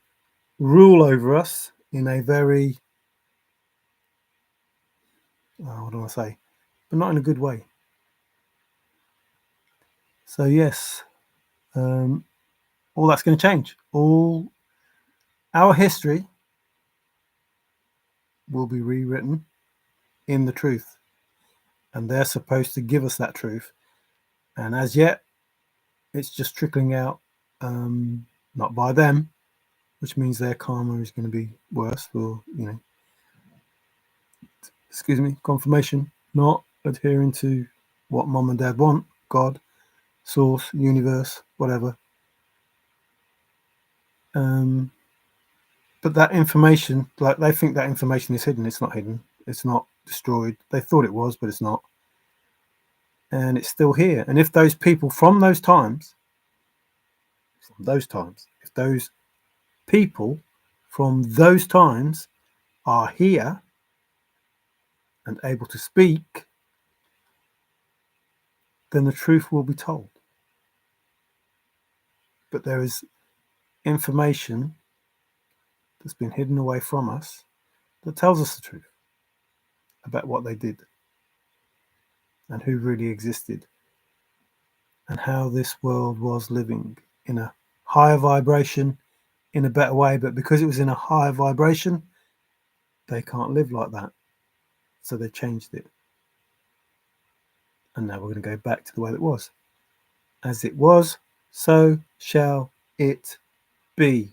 rule over us in a very, what do I say, but not in a good way. So yes, all that's going to change. All our history will be rewritten in the truth, and they're supposed to give us that truth. And as yet, it's just trickling out, not by them, which means their karma is going to be worse for, confirmation, not adhering to what mom and dad want, God, source, universe, whatever. But that information, like they think that information is hidden. It's not hidden. It's not destroyed. They thought it was, but it's not. And it's still here. And if those people from those times, if those people from those times are here and able to speak, then the truth will be told. But there is information that's been hidden away from us that tells us the truth about what they did and who really existed and how this world was living in a higher vibration, in a better way. But because it was in a higher vibration, they can't live like that. So they changed it. And now we're going to go back to the way it was. As it was, so shall it be.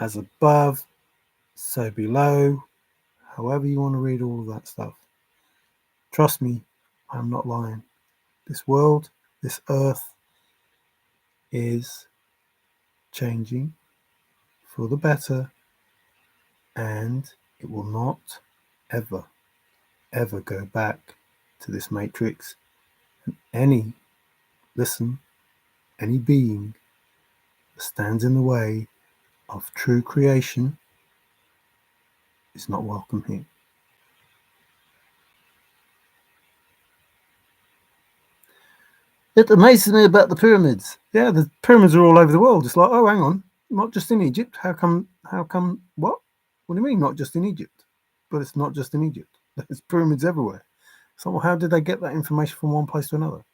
As above, so below. However you want to read all of that stuff. Trust me, I'm not lying. This world, this earth is changing for the better, and it will not ever go back to this matrix. Any being that stands in the way of true creation is not welcome here. It amazes me about the pyramids. Yeah, the pyramids are all over the world. It's like, oh, hang on, not just in Egypt. How come, what? What do you mean, not just in Egypt? But it's not just in Egypt. There's pyramids everywhere. So well, how did they get that information from one place to another?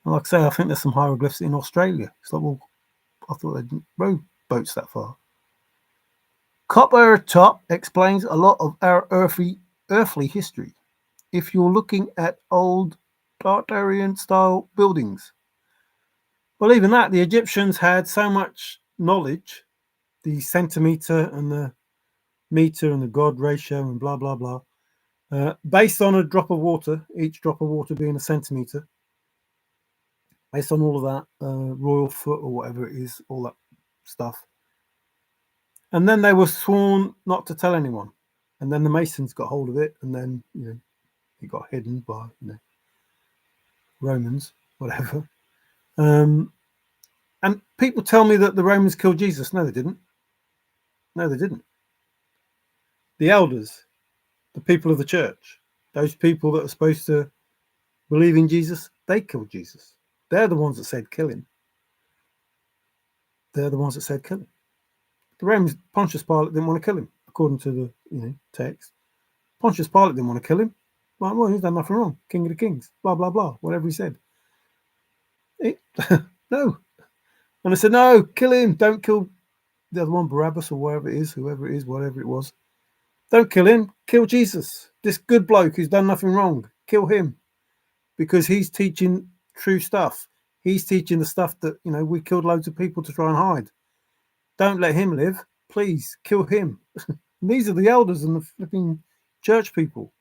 And like I say, I think there's some hieroglyphs in Australia. It's like, well, I thought they didn't row boats that far. Copper Top explains a lot of our earthly history. If you're looking at old Tartarian-style buildings, well, even that, the Egyptians had so much knowledge, the centimeter and the meter and the God ratio and blah, blah, blah, based on a drop of water, each drop of water being a centimeter, based on all of that, royal foot or whatever it is, all that stuff. And then they were sworn not to tell anyone. And then the Masons got hold of it, and then, it got hidden by, Romans, whatever. And people tell me that the Romans killed Jesus. No, they didn't. No, they didn't. The elders, the people of the church, those people that are supposed to believe in Jesus, they killed Jesus. They're the ones that said kill him. They're the ones that said kill him. The Romans, Pontius Pilate didn't want to kill him, according to the text. Pontius Pilate didn't want to kill him. Like, well, he's done nothing wrong. King of the kings, blah, blah, blah, whatever he said. No. And I said, no, kill him. Don't kill the other one, Barabbas or wherever it is, whoever it is, whatever it was. Don't kill him. Kill Jesus. This good bloke who's done nothing wrong. Kill him because he's teaching true stuff. He's teaching the stuff that, we killed loads of people to try and hide. Don't let him live. Please kill him. And these are the elders and the flipping church people.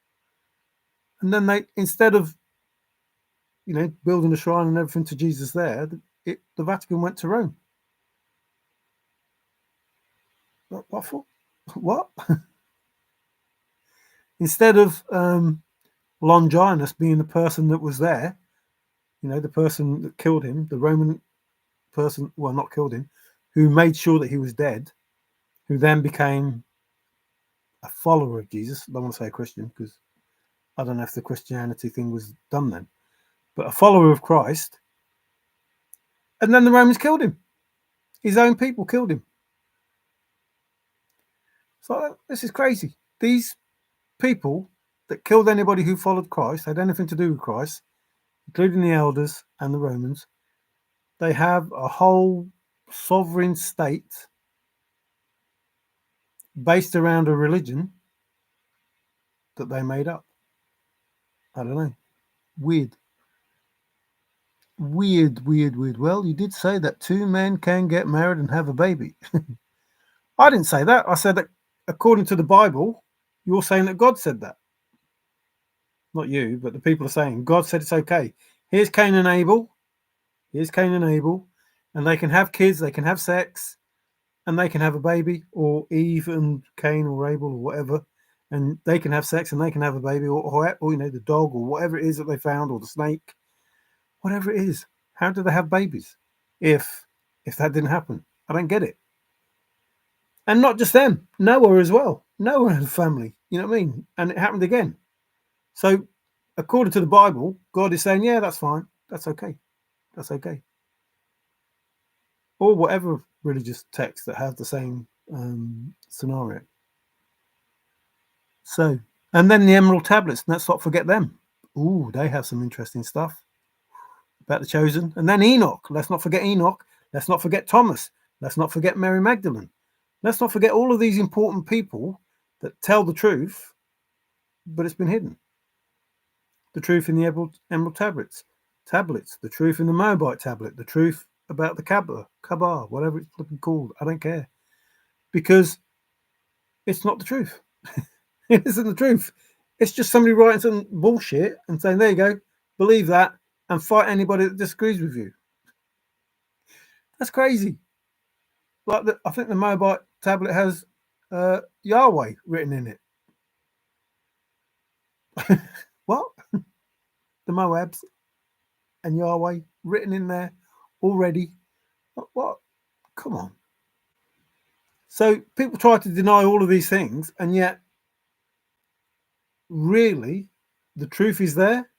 And then they, instead of, building a shrine and everything to Jesus there, the Vatican went to Rome. What for? What? Instead of Longinus being the person that was there, the person that killed him, the Roman person, well, not killed him, who made sure that he was dead, who then became a follower of Jesus. I don't want to say a Christian because I don't know if the Christianity thing was done then, but a follower of Christ. And then the Romans killed him. His own people killed him. So this is crazy. These people that killed anybody who followed Christ, had anything to do with Christ, including the elders and the Romans, they have a whole sovereign state based around a religion that they made up. I don't know. Weird. Well, you did say that 2 men can get married and have a baby. I didn't say that. I said that according to the Bible, you're saying that God said that. Not you, but the people are saying God said it's okay. Here's Cain and Abel. And they can have kids, they can have sex, and they can have a baby, or Eve and Cain or Abel or whatever, and they can have sex and they can have a baby, or the dog or whatever it is that they found, or the snake, whatever it is. How do they have babies if that didn't happen? I don't get it. And not just them, Noah as well. Noah had a family, you know what I mean? And it happened again. So according to the Bible, God is saying, yeah, that's fine. That's okay. That's okay. Or whatever religious texts that have the same scenario. So, and then the Emerald Tablets, let's not forget them. Ooh, they have some interesting stuff about the chosen. And then Enoch, let's not forget Enoch. Let's not forget Thomas. Let's not forget Mary Magdalene. Let's not forget all of these important people that tell the truth, but it's been hidden. The truth in the Emerald Tablets, the truth in the Moabite tablet, the truth about the Kabbah, whatever it's flipping called. I don't care. Because it's not the truth. It isn't the truth. It's just somebody writing some bullshit and saying, there you go, believe that and fight anybody that disagrees with you. That's crazy. Like I think the Moabite tablet has Yahweh written in it. What? The Moabs and Yahweh written in there already. What? Come on. So people try to deny all of these things, and yet really the truth is there.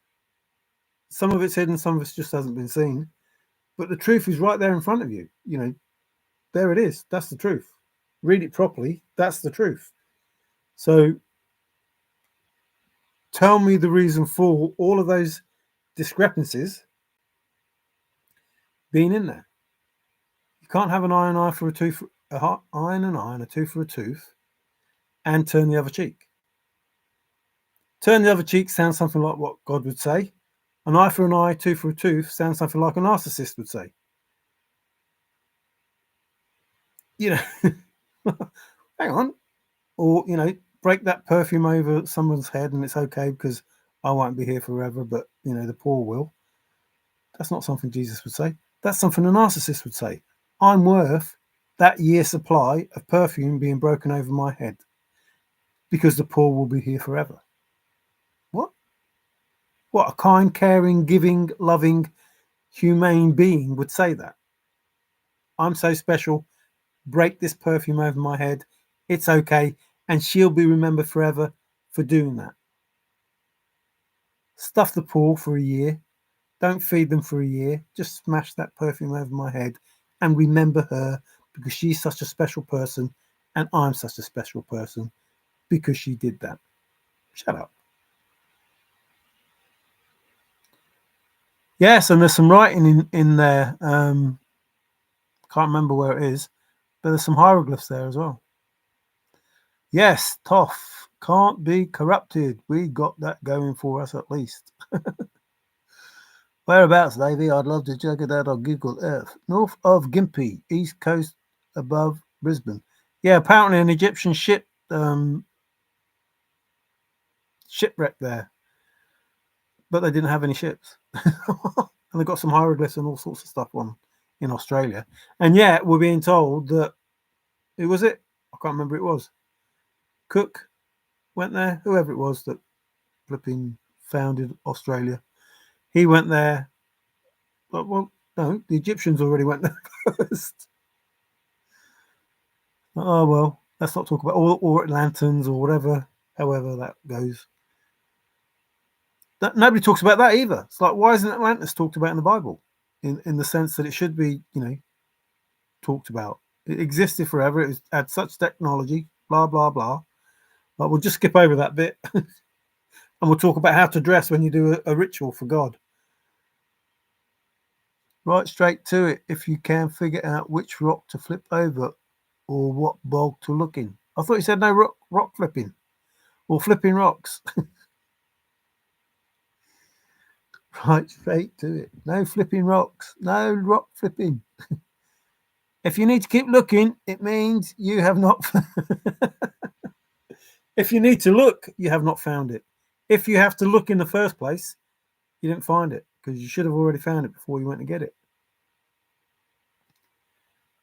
Some of it's hidden, some of it just hasn't been seen, but the truth is right there in front of you. There it is. That's the truth. Read it properly. That's the truth. So tell me the reason for all of those discrepancies being in there. You can't have an eye and eye for a tooth, eye and an eye and a tooth for a tooth, and turn the other cheek. Turn the other cheek sounds something like what God would say. An eye for an eye, tooth for a tooth sounds something like a narcissist would say. Hang on. Or, break that perfume over someone's head and it's okay because I won't be here forever, but, the poor will. That's not something Jesus would say. That's something a narcissist would say. I'm worth that year's supply of perfume being broken over my head because the poor will be here forever. What? What a kind, caring, giving, loving, humane being would say that. I'm so special. Break this perfume over my head. It's okay. And she'll be remembered forever for doing that. Stuff the poor for a year. Don't feed them for a year. Just smash that perfume over my head and remember her because she's such a special person and I'm such a special person because she did that. Shut up. Yes, and there's some writing in there. Can't remember where it is, But there's some hieroglyphs there as well. Yes, Thoth can't be corrupted. We got that going for us at least. Whereabouts, Davey? I'd love to check it out on Google Earth. North of Gympie, east coast above Brisbane. Yeah, apparently an Egyptian ship shipwrecked there, but they didn't have any ships. And they got some hieroglyphs and all sorts of stuff on in Australia. And yet we're being told that, who was it? I can't remember who it was. Cook went there, whoever it was that flipping founded Australia. He went there. But, well, no, the Egyptians already went there first. Oh, well, let's not talk about, or Atlantans or whatever, however that goes. Nobody talks about that either. It's like, why isn't Atlantis talked about in the Bible? In the sense that it should be, talked about. It existed forever. It had such technology, blah, blah, blah. But we'll just skip over that bit. And we'll talk about how to dress when you do a ritual for God. Right straight to it. If you can figure out which rock to flip over or what bog to look in. I thought you said no rock flipping or flipping rocks. Right straight to it. No flipping rocks. No rock flipping. If you need to keep looking, it means you have not. If you need to look, you have not found it. If you have to look in the first place, you didn't find it because you should have already found it before you went to get it.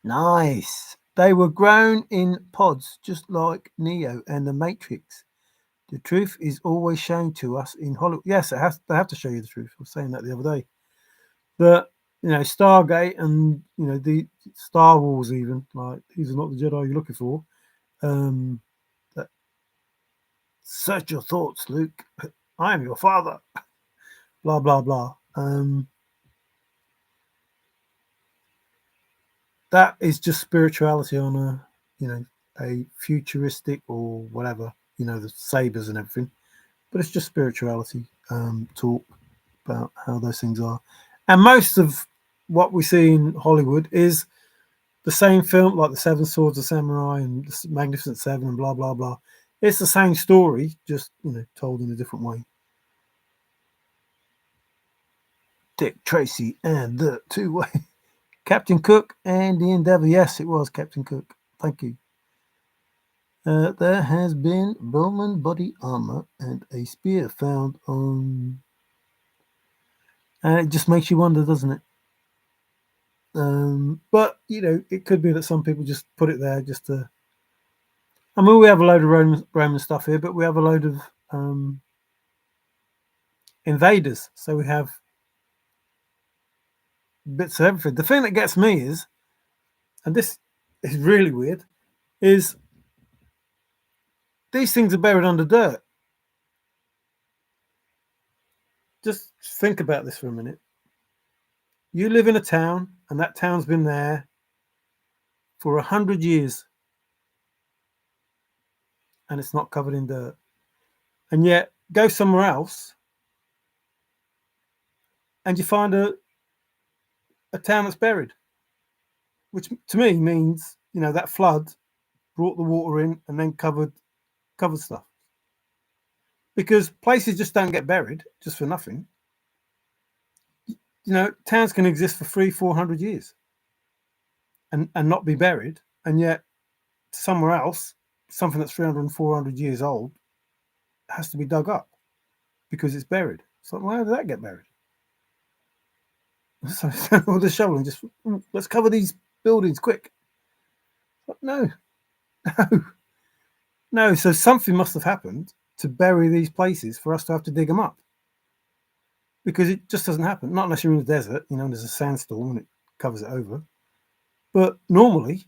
Nice. They were grown in pods, just like Neo and the Matrix. The truth is always shown to us in Hollywood. Yes, they have to show you the truth. I was saying that the other day. But, Stargate and, the Star Wars even, like, these are not the Jedi you're looking for. Search your thoughts, Luke. I am your father. Blah, blah, blah. That is just spirituality on a futuristic or whatever, the sabers and everything. But it's just spirituality talk about how those things are. And most of what we see in Hollywood is the same film, like the Seven Swords of Samurai and the Magnificent Seven and blah, blah, blah. It's the same story, just, told in a different way. Dick Tracy and the two-way. Captain Cook and the Endeavour. Yes, it was Captain Cook. Thank you. There has been Roman body armor and a spear found on... And it just makes you wonder, doesn't it? But, it could be that some people just put it there just to... I mean, we have a load of Roman stuff here, but we have a load of invaders. So we have bits of everything. The thing that gets me is, and this is really weird, is these things are buried under dirt. Just think about this for a minute. You live in a town, and that town's been there for 100 years, and it's not covered in dirt. And yet, go somewhere else, and you find a town that's buried, which to me means, that flood brought the water in and then covered stuff. Because places just don't get buried just for nothing. Towns can exist for 300-400 years and not be buried, and yet somewhere else, something that's 300 and 400 years old has to be dug up because it's buried. So why did that get buried? So with the shovel and just, let's cover these buildings quick. But no. So something must have happened to bury these places for us to have to dig them up, because it just doesn't happen. Not unless you're in the desert, there's a sandstorm and it covers it over. But normally,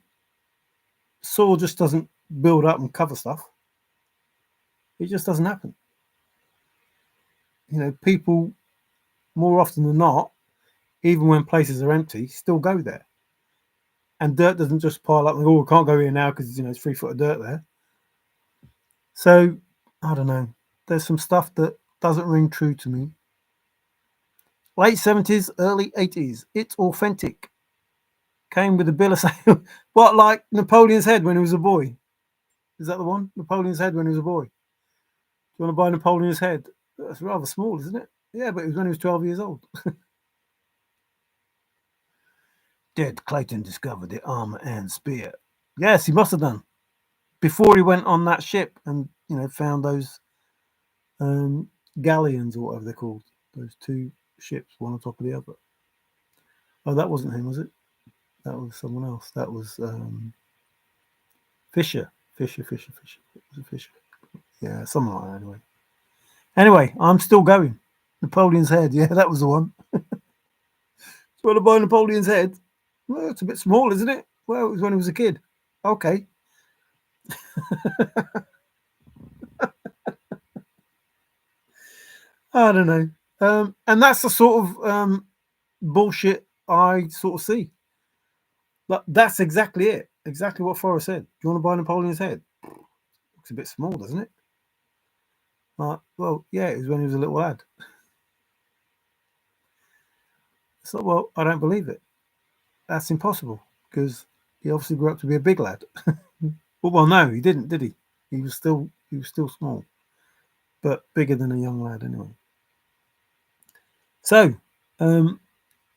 soil just doesn't build up and cover stuff. It just doesn't happen. People, more often than not, even when places are empty, still go there. And dirt doesn't just pile up and go, we can't go here now because, it's 3 foot of dirt there. So, I don't know. There's some stuff that doesn't ring true to me. Late 70s, early 80s. It's authentic. came with a bill of sale. What, like Napoleon's head when he was a boy? Is that the one? Napoleon's head when he was a boy. Do you want to buy Napoleon's head? That's rather small, isn't it? Yeah, but it was when he was 12 years old. Did Clayton discover the armor and spear? Yes, he must have done. Before he went on that ship and, found those galleons or whatever they're called. Those two ships, one on top of the other. Oh, that wasn't him, was it? That was someone else. That was Fisher. Fisher. It was a Fisher. Yeah, something like that Anyway, I'm still going. Napoleon's head. Yeah, that was the one. So what about Napoleon's head? Well, it's a bit small, isn't it? Well, it was when he was a kid. Okay. I don't know. And that's the sort of bullshit I sort of see. But that's exactly it. Exactly what Forrest said. Do you want to buy Napoleon's head? Looks a bit small, doesn't it? Well, yeah, it was when he was a little lad. It's like, well, I don't believe it. That's impossible because he obviously grew up to be a big lad. well, no, he didn't, did he? He was still small, but bigger than a young lad anyway. So,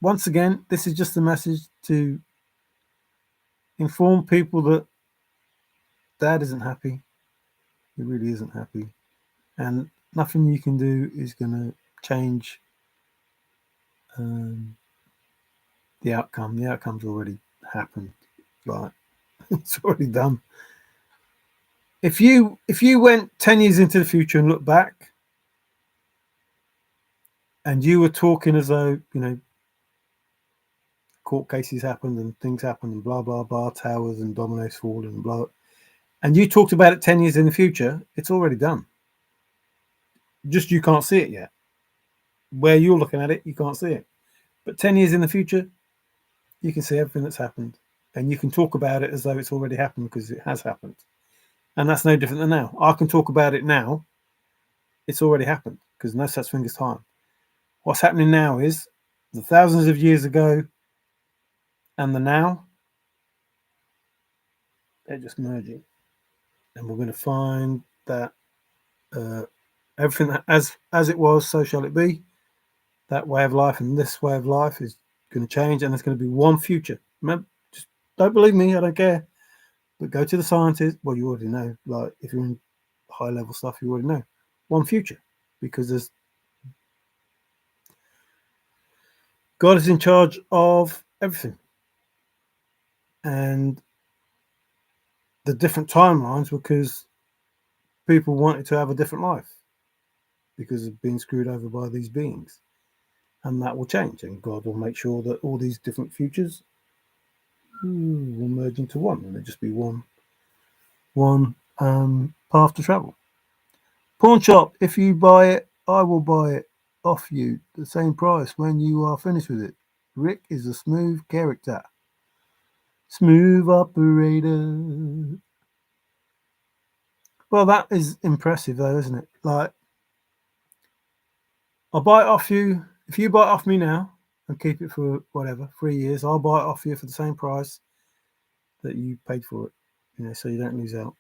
once again, this is just a message to inform people that Dad isn't happy. He really isn't happy, and nothing you can do is going to change the outcome. The outcome's already happened. Like it's already done. If you went 10 years into the future and looked back, and you were talking as though court cases happened and things happened and blah blah blah, towers and dominoes fall and blah, and you talked about it 10 years in the future, it's already done. Just you can't see it yet. Where you're looking at it, you can't see it. But 10 years in the future, you can see everything that's happened. And you can talk about it as though it's already happened because it has happened. And that's no different than now. I can talk about it now. It's already happened because no such thing as time. What's happening now is the thousands of years ago and the now, they're just merging. And we're going to find that everything that as it was, so shall it be. That way of life and this way of life is going to change, and there's going to be one future. Remember, just don't believe me, I don't care. But go to the scientists. Well, you already know. Like if you're in high level stuff, you already know. One future, because there's God is in charge of everything, and the different timelines because people wanted to have a different life because of being screwed over by these beings. And that will change, and God will make sure that all these different futures will merge into one, and it'll just be one path to travel. Pawn shop, if you buy it, I will buy it off you the same price when you are finished with it. Rick is a smooth character. Smooth operator. Well, that is impressive though, isn't it? Like, I'll buy it off you. If you buy it off me now and keep it for whatever, 3 years, I'll buy it off you for the same price that you paid for it, so you don't lose out.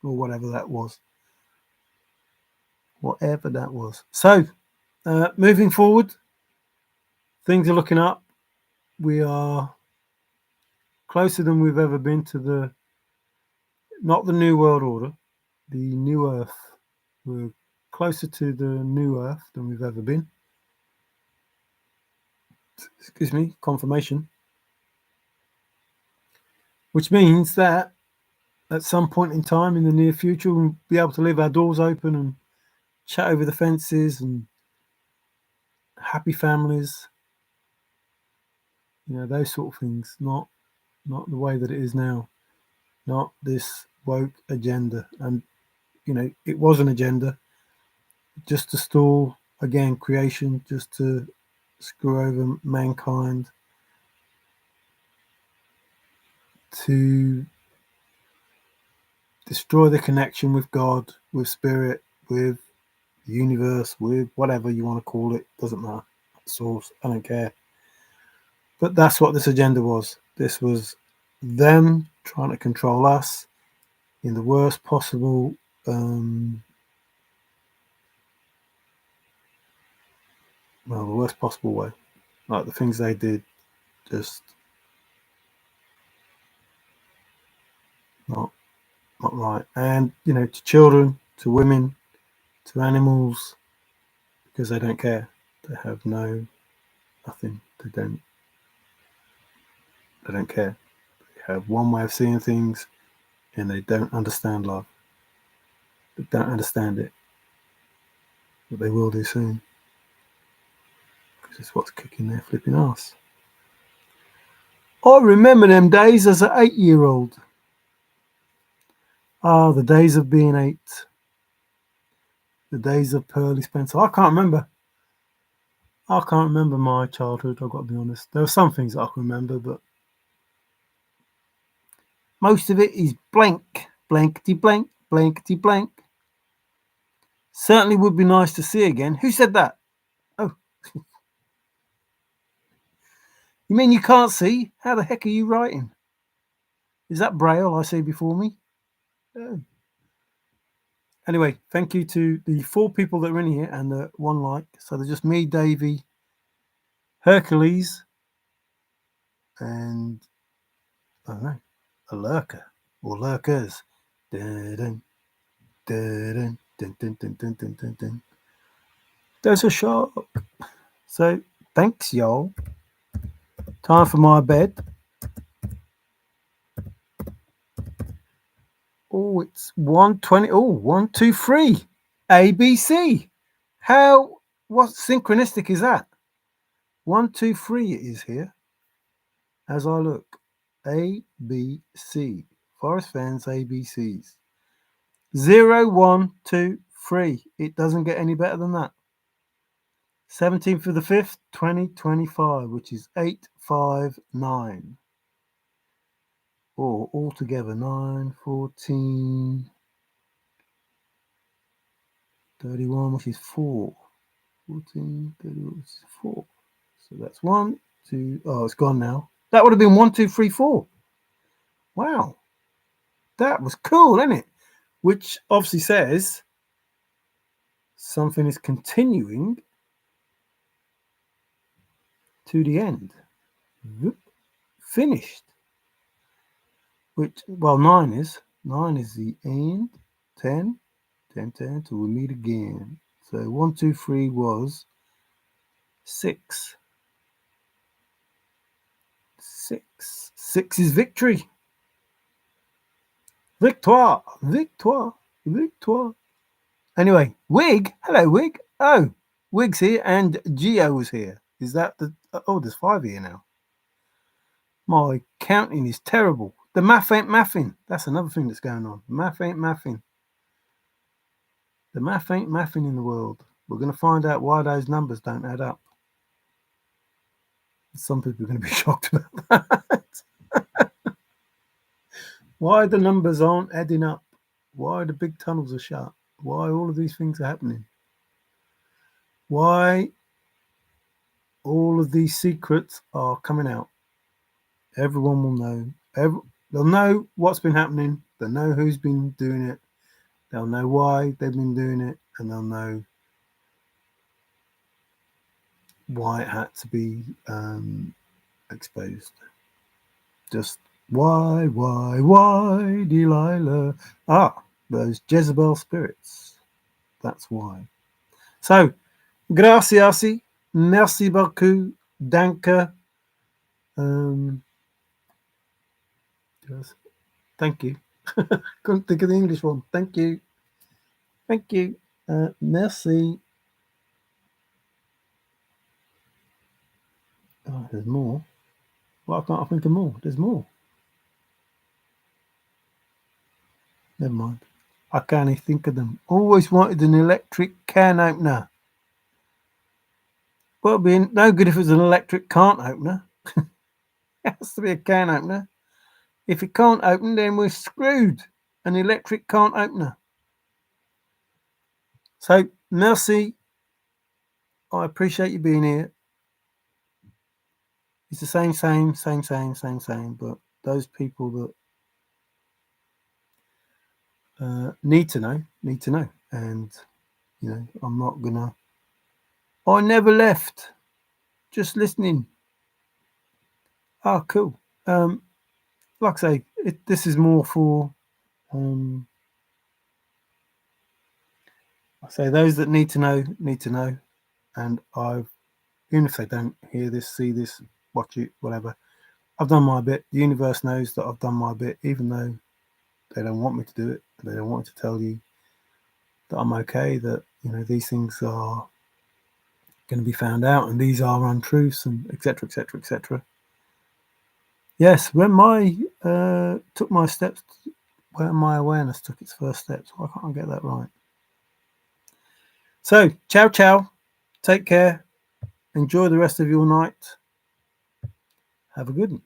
Or whatever that was. So, moving forward, things are looking up. We are closer than we've ever been to not the New World Order, the New Earth. We're closer to the New Earth than we've ever been. Excuse me, confirmation. Which means that at some point in time in the near future, we'll be able to leave our doors open and chat over the fences and happy families. Those sort of things. Not the way that it is now. Not this woke agenda. And, it was an agenda just to stall, again, creation, just to screw over mankind, to destroy the connection with God, with spirit, with the universe, with whatever you want to call it. Doesn't matter. Source, I don't care. But that's what this agenda was. This was them trying to control us in the worst possible the worst possible way. Like the things they did, just not right. And to children, to women, to animals, because they don't care. They have nothing. They don't care. They have one way of seeing things, and they don't understand love. They don't understand it, but they will do soon, because it's what's kicking their flipping ass. I remember them days as an 8-year-old. Ah, the days of being 8. The days of Pearly Spencer. I can't remember my childhood, I've got to be honest. There are some things that I can remember, but most of it is blank. Blankety blank, blankety blank. Certainly would be nice to see again. Who said that? Oh. You mean you can't see? How the heck are you writing? Is that Braille I see before me? Oh. Anyway, thank you to the 4 people that are in here and the 1 like. So they're just me, Davey, Hercules, and I don't know, a lurker or lurkers. Dun, dun, dun, dun, dun, dun, dun, dun, dun. There's a shark. So thanks, y'all. Time for my bed. Oh, it's 1:20. Oh, 1, 2, 3. ABC. What synchronistic is that? 1, 2, 3 it is here. As I look. ABC. Forest Fens ABCs. 0, 1, 2, 3. It doesn't get any better than that. 17th of the 5th, 2025, which is 859. Or altogether 9, 14, 31, which is 4. 14, 31, which is 4. So that's 1, 2. Oh, it's gone now. That would have been 1, 2, 3, 4. Wow. That was cool, isn't it? Which obviously says something is continuing to the end. Finished. Which, well, 9 is. 9 is the end. 10, 10, 10, till we meet again. So 1, 2, 3 was 6. 6. 6 is victory. Victoire. Victoire. Victoire. Anyway, Wig. Hello, Wig. Oh, Wig's here and Gio's here. Is that the... Oh, there's 5 here now. My counting is terrible. The math ain't mathing. That's another thing that's going on. Math ain't mathing. The math ain't mathing in the world. We're going to find out why those numbers don't add up. Some people are going to be shocked about that. Why the numbers aren't adding up. Why the big tunnels are shut. Why all of these things are happening. Why all of these secrets are coming out. Everyone will know. They'll know what's been happening. They'll know who's been doing it. They'll know why they've been doing it. And they'll know why it had to be exposed. Just why, Delilah? Ah, those Jezebel spirits. That's why. So, gracias, merci beaucoup, danke. Thank you. Couldn't think of the English one. Thank you. Thank you. Merci. Oh, there's more. Why can't I think of more? There's more. Never mind. I can't even think of them. Always wanted an electric can opener. Well, it'd be no good if it was an electric can opener. It has to be a can opener. If it can't open, then we're screwed. An electric can't opener. So, merci. I appreciate you being here. It's the same. But those people that need to know, and I'm not gonna. I never left. Just listening. Ah, cool. Like I say, this is more for I say those that need to know, and even if they don't hear this, see this, watch it, whatever, I've done my bit. The universe knows that I've done my bit, even though they don't want me to do it. They don't want me to tell you that I'm okay, that these things are going to be found out, and these are untruths, and etc., etc., etc. Yes, when my took my steps, when my awareness took its first steps. Why can't I get that right? So, ciao, ciao. Take care. Enjoy the rest of your night. Have a good one.